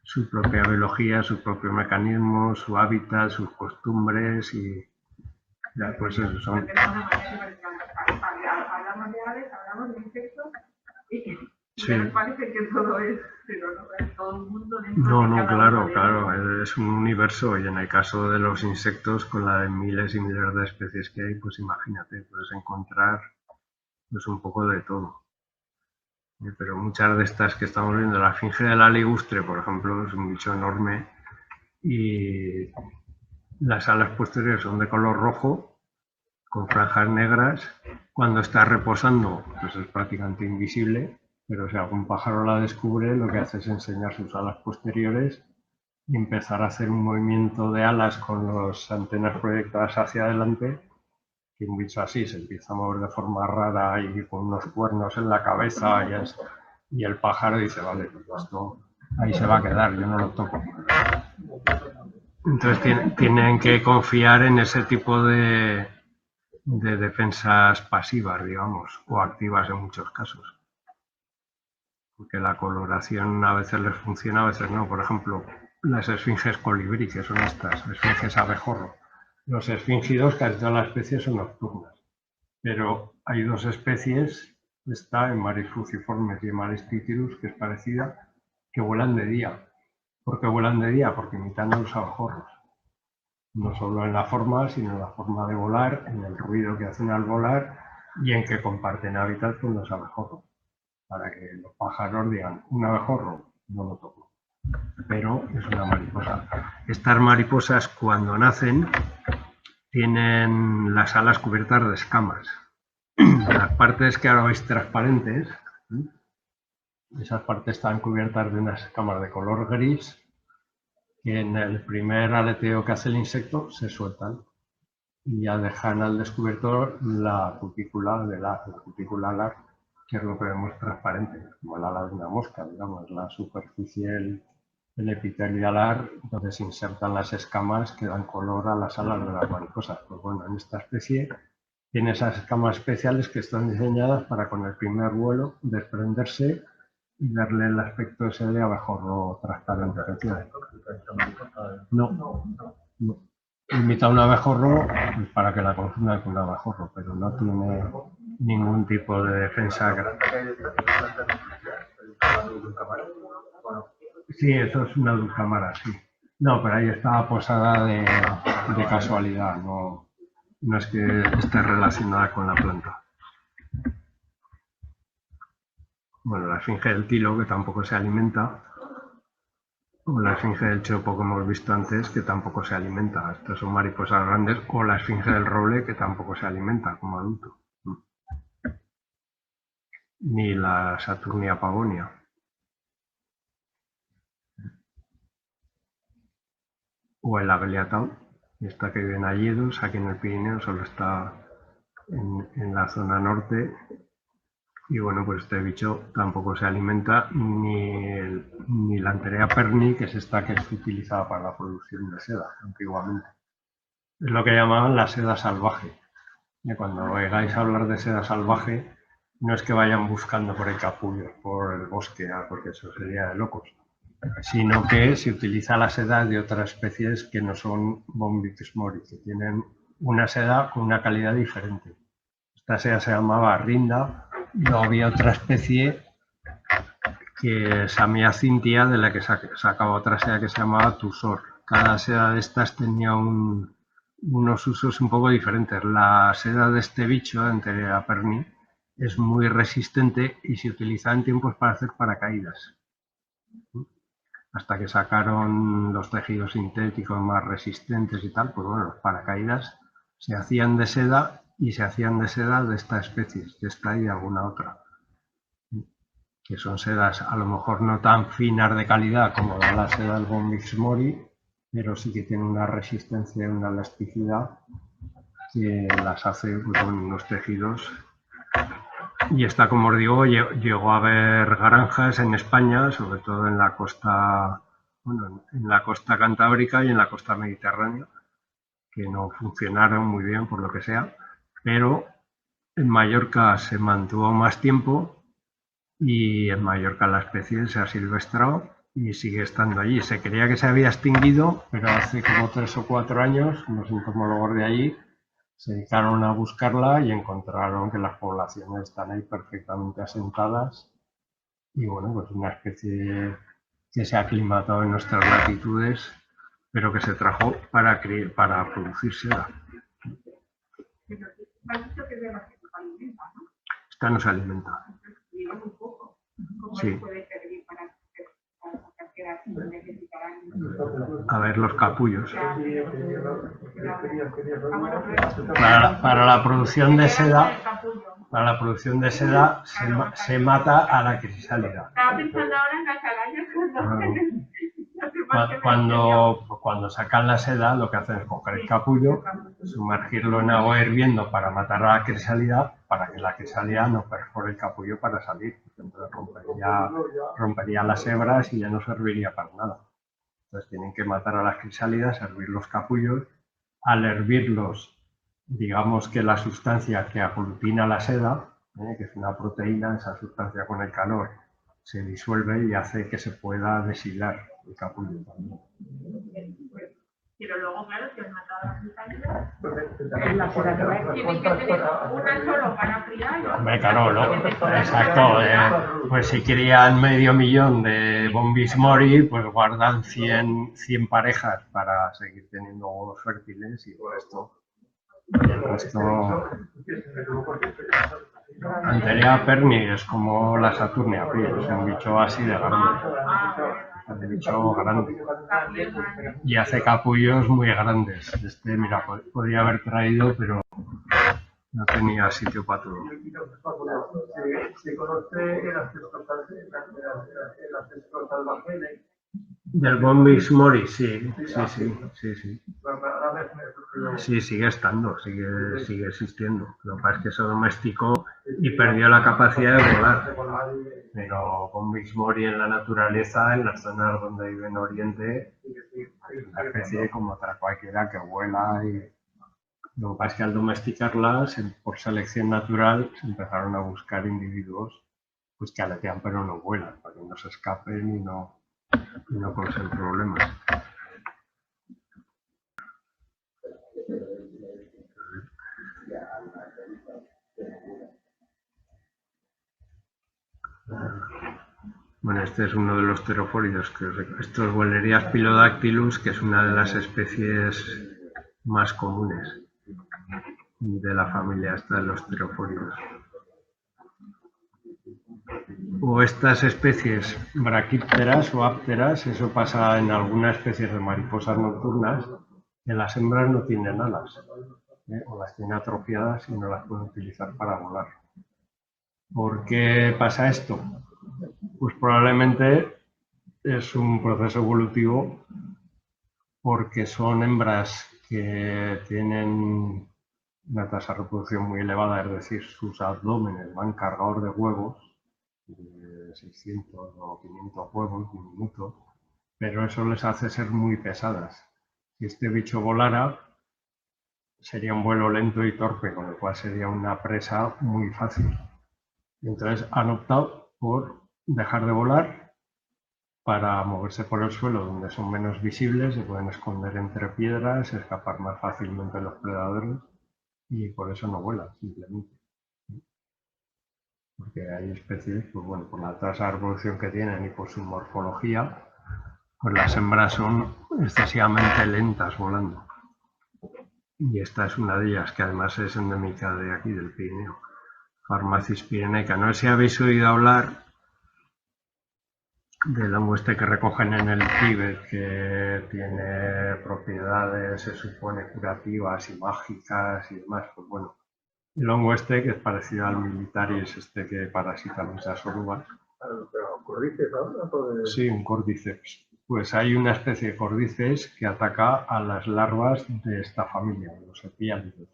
Speaker 1: su propia biología, su propio mecanismo, su hábitat, sus costumbres y ya, pues eso son...
Speaker 2: Hablamos de aves, hablamos de insectos y
Speaker 1: Sí.
Speaker 2: nos parece que todo es, pero no es todo el mundo dentro
Speaker 1: No,
Speaker 2: de
Speaker 1: no,
Speaker 2: cada
Speaker 1: claro,
Speaker 2: uno de
Speaker 1: claro,
Speaker 2: ellos.
Speaker 1: es un universo y en el caso de los insectos, con la de miles y miles de especies que hay, pues imagínate, puedes encontrar pues un poco de todo. Pero muchas de estas que estamos viendo, la esfinge de la ligustre, por ejemplo, es un bicho enorme y las alas posteriores son de color rojo, con franjas negras. Cuando está reposando, pues es prácticamente invisible, pero si algún pájaro la descubre, lo que hace es enseñar sus alas posteriores y empezar a hacer un movimiento de alas con las antenas proyectadas hacia adelante, que un bicho así se empieza a mover de forma rara y con unos cuernos en la cabeza y el pájaro dice, vale, pues esto ahí se va a quedar, yo no lo toco. Entonces tienen que confiar en ese tipo de defensas pasivas, digamos, o activas en muchos casos. Porque la coloración a veces les funciona, a veces no. Por ejemplo, las esfinges colibrí, que son estas, esfinges abejorro. Los esfingidos, casi todas las especies son nocturnas. Pero hay dos especies, está en Maris fuciformes y en Maris tityrus, que es parecida, que vuelan de día. ¿Por qué vuelan de día? Porque imitan a los abejorros. No solo en la forma, sino en la forma de volar, en el ruido que hacen al volar y en que comparten hábitat con los abejorros. Para que los pájaros digan, un abejorro, no lo toco. Pero es una mariposa. Estas mariposas, cuando nacen, tienen las alas cubiertas de escamas. Las partes que ahora veis transparentes, esas partes están cubiertas de unas escamas de color gris que en el primer aleteo que hace el insecto se sueltan y ya dejan al descubierto la cutícula alar, que es lo que vemos transparente, como el ala de una mosca, digamos, la superficie, el epitelio alar, donde se insertan las escamas que dan color a las alas de las mariposas. Pues bueno, en esta especie tiene esas escamas especiales que están diseñadas para con el primer vuelo desprenderse y darle el aspecto ese de abejorro transparente que tiene. No. Imita un abejorro pues para que la confundan con un abejorro, pero no tiene ningún tipo de defensa. Sí, eso es una dulcamara, sí. No, pero ahí estaba posada de casualidad, no es que esté relacionada con la planta. Bueno, la esfinge del tilo, que tampoco se alimenta, o la esfinge del chopo, que hemos visto antes, que tampoco se alimenta. Estas son mariposas grandes, o la esfinge del roble, que tampoco se alimenta como adulto. Ni la Saturnia pavonia. O el Ageliatau, esta que vive en Alledos, aquí en el Pirineo, solo está en la zona norte. Y bueno, pues este bicho tampoco se alimenta ni la Anterea perni, que es esta que es utilizada para la producción de seda antiguamente. Es lo que llamaban la seda salvaje. Y cuando oigáis hablar de seda salvaje, no es que vayan buscando por el capullo, por el bosque, porque eso sería de locos, sino que se utiliza la seda de otras especies que no son Bombyx mori, que tienen una seda con una calidad diferente. Esta seda se llamaba rinda. Luego había otra especie que Samia cintia, de la que sacaba otra seda que se llamaba tusor. Cada seda de estas tenía unos usos un poco diferentes. La seda de este bicho, Anterea perni, es muy resistente y se utiliza en tiempos para hacer paracaídas. Hasta que sacaron los tejidos sintéticos más resistentes y tal, pues bueno, los paracaídas se hacían de seda y se hacían de seda de esta especie, de esta y de alguna otra. Que son sedas a lo mejor no tan finas de calidad como la seda del Bombyx mori, pero sí que tienen una resistencia y una elasticidad que las hace con unos tejidos. Y esta, como os digo, llegó a haber granjas en España, sobre todo en la costa, bueno, en la costa cantábrica y en la costa mediterránea, que no funcionaron muy bien por lo que sea, pero en Mallorca se mantuvo más tiempo y en Mallorca la especie se ha silvestrado y sigue estando allí. Se creía que se había extinguido, pero hace como 3 o 4 años unos entomólogos de allí se dedicaron a buscarla y encontraron que las poblaciones están ahí perfectamente asentadas y bueno, pues una especie que se ha aclimatado en nuestras latitudes, pero que se trajo para producir seda. Esta no se alimenta. Sí. A ver los capullos. Para la producción de seda, se mata a la crisálida.
Speaker 2: Estaba pensando ahora en las arañas
Speaker 1: Cuando sacan la seda, lo que hacen es coger el capullo, sumergirlo en agua hirviendo para matar a la crisálida, para que la crisálida no perfore el capullo para salir. Entonces rompería las hebras y ya no serviría para nada. Entonces tienen que matar a las crisálidas, hervir los capullos. Al hervirlos, digamos que la sustancia que aglutina la seda, que es una proteína, esa sustancia con el calor se disuelve y hace que se pueda deshilar el capullo también.
Speaker 2: Pero luego, claro, si has matado a la crisálida, la seda que va a tienen que tener una solo para friar.
Speaker 1: Hombre, claro, exacto. Pues si querían 500.000 de Bombis mori, pues guardan 100 parejas para seguir teniendo huevos fértiles y el resto Anterea perni es como la Saturnia, es un bicho así de grande. De bicho grande. Y hace capullos muy grandes. Mira, podría haber traído, pero no tenía sitio para todo.
Speaker 4: ¿Se conoce el ancestro salvaje?
Speaker 1: Del Bombis mori, sí. Sí, sigue estando, sigue existiendo. Lo que pasa es que se domesticó y perdió la capacidad de volar. Pero Bombis mori en la naturaleza, en las zonas donde vive en Oriente, es una especie como otra cualquiera que vuela. Y lo que pasa es que al domesticarlas, por selección natural, se empezaron a buscar individuos pues que aletean pero no vuelan, para que no se escapen y no causen problemas. Bueno, este es uno de los pterofóridos, estos Wellerias pilodactylus, que es una de las especies más comunes de la familia esta de los pterofóridos. O estas especies braquípteras o ápteras, eso pasa en algunas especies de mariposas nocturnas, que las hembras no tienen alas, o las tienen atrofiadas y no las pueden utilizar para volar. ¿Por qué pasa esto? Pues probablemente es un proceso evolutivo porque son hembras que tienen una tasa de reproducción muy elevada, es decir, sus abdómenes van cargados de huevos, de 600 o 500 huevos en un minuto, pero eso les hace ser muy pesadas. Si este bicho volara, sería un vuelo lento y torpe, con lo cual sería una presa muy fácil. Entonces han optado por dejar de volar para moverse por el suelo donde son menos visibles, se pueden esconder entre piedras, escapar más fácilmente de los predadores y por eso no vuelan simplemente. Porque hay especies, pues bueno, por la tasa de reproducción que tienen y por su morfología, pues las hembras son excesivamente lentas volando. Y esta es una de ellas, que además es endémica de aquí, del Pirineo. Pharmacis pirenaica. No sé si habéis oído hablar del hongo este que recogen en el Tíbet, que tiene propiedades, se supone, curativas y mágicas y demás. Pues bueno, el hongo este, que es parecido al militaris, este que parasita muchas orugas.
Speaker 4: ¿Pero cordyceps ahora?
Speaker 1: Sí, un cordyceps. Pues hay una especie de cordyceps que ataca a las larvas de esta familia, de los epiálidos.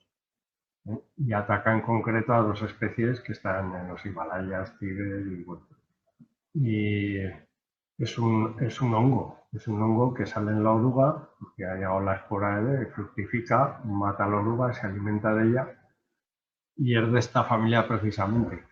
Speaker 1: Y ataca en concreto a dos especies que están en los Himalayas, Tíbet y bueno. Y es un hongo que sale en la oruga, que ha llegado la espora de él, fructifica, mata a la oruga, se alimenta de ella y es de esta familia precisamente.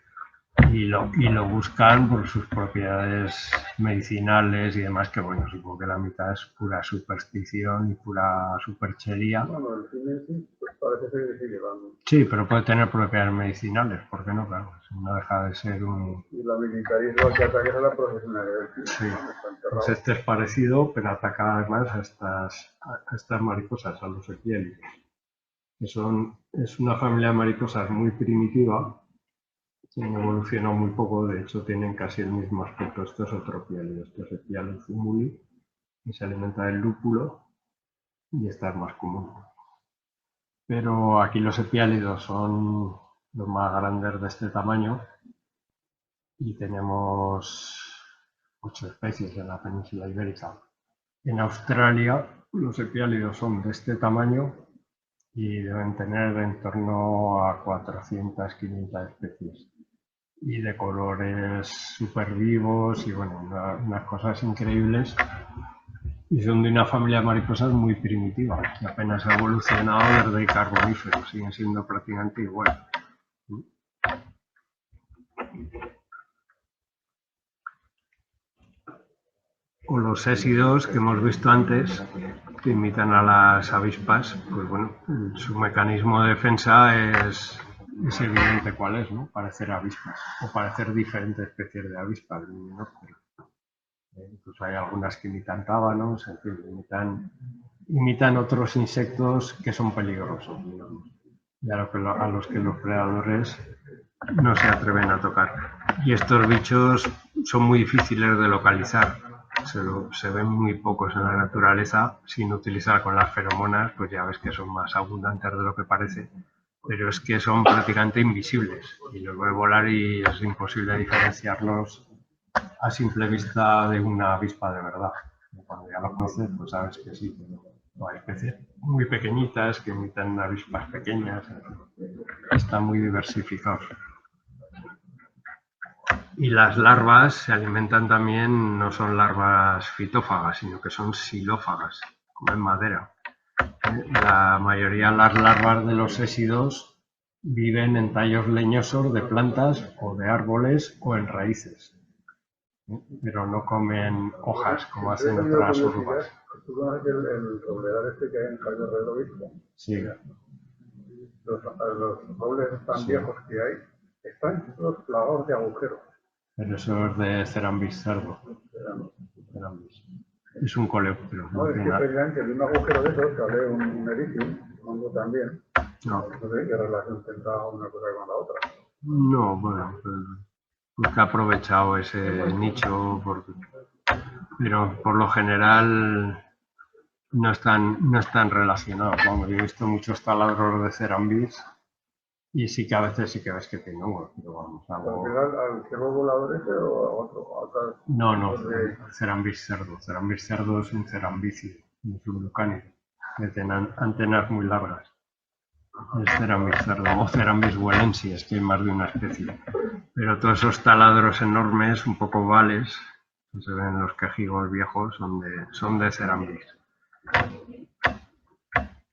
Speaker 1: y lo buscan por sus propiedades medicinales y demás, que bueno, supongo que la mitad es pura superstición y pura superchería.
Speaker 3: Bueno, el cine sí, pues parece ser que sigue dando.
Speaker 1: Sí, pero puede tener propiedades medicinales, ¿por qué no? Claro, no deja de ser un...
Speaker 3: Y la militarismo que ataca es la profesionalidad del cine.
Speaker 1: Sí,
Speaker 3: Está enterrado.
Speaker 1: pues este es parecido, pero ataca además a estas mariposas, a los epiélidos, que es una familia de mariposas muy primitiva, que han evolucionado muy poco, de hecho tienen casi el mismo aspecto. Esto es otro piélido, esto es Epialum zumuli, que se alimenta del lúpulo y esta es más común. Pero aquí los epiálidos son los más grandes de este tamaño y tenemos 8 especies en la península ibérica. En Australia los epiálidos son de este tamaño y deben tener en torno a 400, 500 especies. Y de colores súper vivos y bueno, unas cosas increíbles. Y son de una familia de mariposas muy primitiva, que apenas ha evolucionado desde el Carbonífero, siguen siendo prácticamente igual. O los sésidos que hemos visto antes, que imitan a las avispas, pues bueno, su mecanismo de defensa es evidente cuál es, ¿no? Parecer avispas, o parecer diferentes especies de avispas. Incluso hay algunas que imitan rábanos, en fin, imitan otros insectos que son peligrosos, digamos, y a los que los predadores no se atreven a tocar. Y estos bichos son muy difíciles de localizar. Se ven muy pocos en la naturaleza, sin utilizar con las feromonas, pues ya ves que son más abundantes de lo que parece, pero es que son prácticamente invisibles y los ve volar y es imposible diferenciarlos a simple vista de una avispa de verdad. Cuando ya lo conoces, pues sabes que sí, pero hay especies muy pequeñitas que imitan avispas pequeñas, están muy diversificados. Y las larvas se alimentan también, no son larvas fitófagas, sino que son xilófagas, comen madera. La mayoría de las larvas de los sésidos viven en tallos leñosos de plantas o de árboles o en raíces, pero no comen hojas como hacen otras orugas.
Speaker 3: ¿Tú conoces el robledal este que hay en Cayo del Obispo?
Speaker 1: Sí.
Speaker 3: Los robles tan
Speaker 1: Sí.
Speaker 3: viejos que hay están todos plagados de agujeros.
Speaker 1: Pero eso es de Cerambis cerdo. Cerambis. Es un coleóptero.
Speaker 3: No, es que precisamente de un agujero de esos sale un ericio, un hongo también.
Speaker 1: No.
Speaker 3: No sé qué relación tendrá una cosa con la otra.
Speaker 1: No, bueno, pues que ha aprovechado ese nicho, pero por lo general no están relacionados. Vamos, yo he visto muchos taladros de Cerambis y sí que a veces sí que ves que tiene hongos, pero vamos, algo...
Speaker 3: ¿Al ciervo volador ese o a otro?
Speaker 1: No, Cerambis cerdo. Cerambis cerdo es un cerambícido, un subvolcánico, que tiene antenas muy largas. Es Cerambis cerdo o Cerambis huelensis, que hay más de una especie. Pero todos esos taladros enormes, un poco ovales, que se ven en los quejigos viejos, son de Cerambis.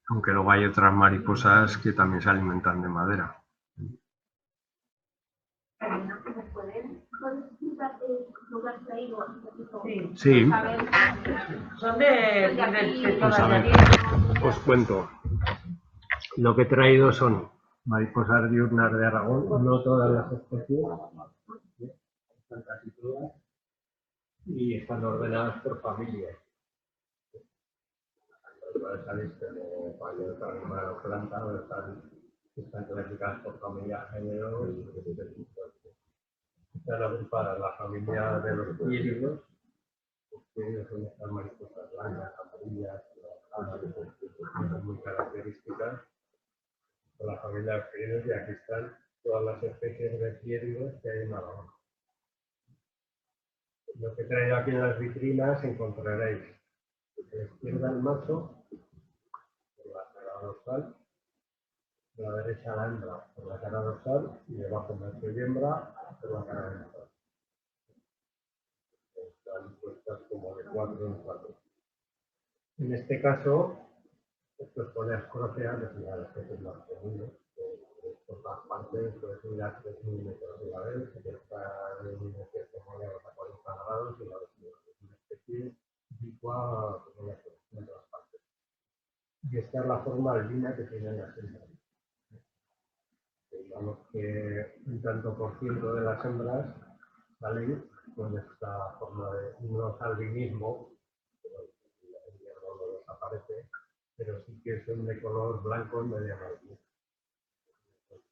Speaker 1: Aunque luego hay otras mariposas que también se alimentan de madera. Sí.
Speaker 2: Son de
Speaker 1: Pues a ver, os cuento. Lo que he traído son mariposas diurnas de Aragón, no todas las especies, están casi todas, y están ordenadas por familias. Sabéis como cualquier otra animal o planta, están clasificadas por familia, género y esta es agrupada la familia de los piéridos. Los piéridos son estas mariposas blancas, amarillas, trabajadas, muy características. Con la familia de piéridos, y aquí están todas las especies de piéridos que hay en Aragón. Lo que he traído aquí en las vitrinas encontraréis a la izquierda el macho, por la cara dorsal, a la derecha la hembra por la cara dorsal y debajo macho y hembra por la cara ventral. Están puestas como de 4 en 4. En este caso, estos coleas croceas, que es la especie más común,
Speaker 4: por las partes puedes ir a 3.000 metros de la vez, que está en un efecto a 40 grados y la es una especie ubicua en todas partes. Y esta es la forma albina que tienen las hembras. Digamos que un tanto por ciento de las hembras salen con esta forma de unos albinismo, pero el hierro no desaparece, pero sí que son de color blanco en medio amarillo.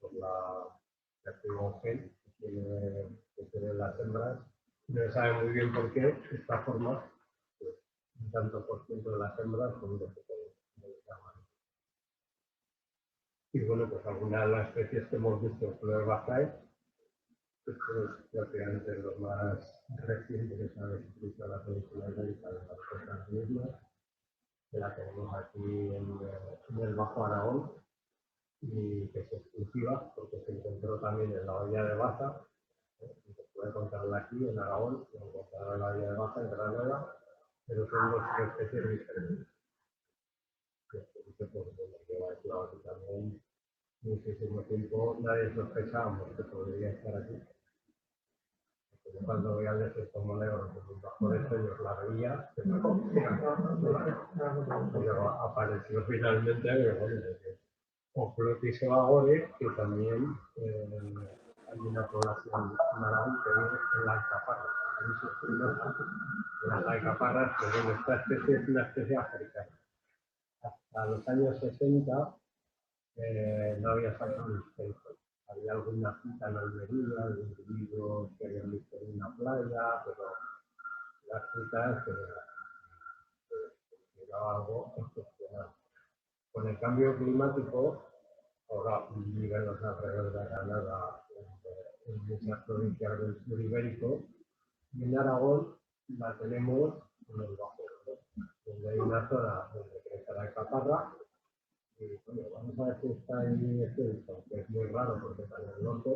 Speaker 4: Por la activación que tienen las hembras, no se sabe muy bien por qué esta forma, pues, un tanto por ciento de las hembras son de color amarillo. Y bueno, pues algunas de las especies que hemos visto en Florbacae, pues prácticamente los más recientes que se han descrito en la península ibérica de las costas mismas, que la tenemos aquí en el Bajo Aragón, y que es exclusiva porque se encontró también en la bahía de Baza, y se puede encontrarla aquí en Aragón, se encontrará en la bahía de Baza, en Granada, pero son dos especies diferentes. Lleva aislado aquí también muchísimo tiempo, nadie sospechábamos que podría estar aquí. Cuando veía el efecto monero, bajo esto ellos la veía, pero apareció finalmente Oplotis evagore, que también hay una población en Aragón que vive en la alcaparra. Las alcaparras, que bueno, esta especie es una especie africana. Hasta los años 60 no había sacado el censo. Había alguna cita en Almería de individuos que habían visto en una playa, pero las citas era algo excepcional. Con el cambio climático, ahora viven los alrededores de Granada, en muchas provincias del sur ibérico, y en Aragón la tenemos en el Bajo Ebro, donde hay una zona donde crece la alcaparra. Y bueno, vamos a ver si está ahí esto, que es muy raro porque está en el norte,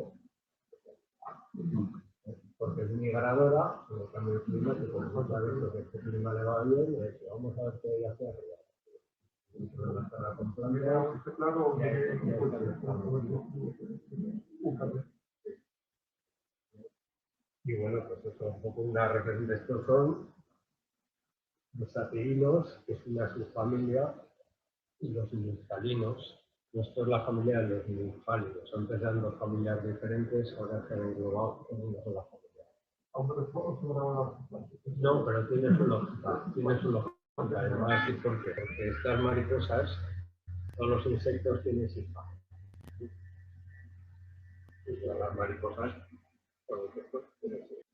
Speaker 4: porque es migradora, con el cambio climático, nos ha visto que este clima le va bien, y dice, vamos a ver qué hay hacia arriba. Y bueno, pues eso, un poco una referencia de estos son los sapirinos, que es una subfamilia, y los ninfalinos. Esto es la familia de los ninfálidos. Antes eran dos familias diferentes, ahora se han englobado en una sola familia. No, pero tienes una lógica. Además, ¿por qué? Porque estas mariposas, todos los insectos tienen sifá. Y las mariposas, por ejemplo, tienen sifá.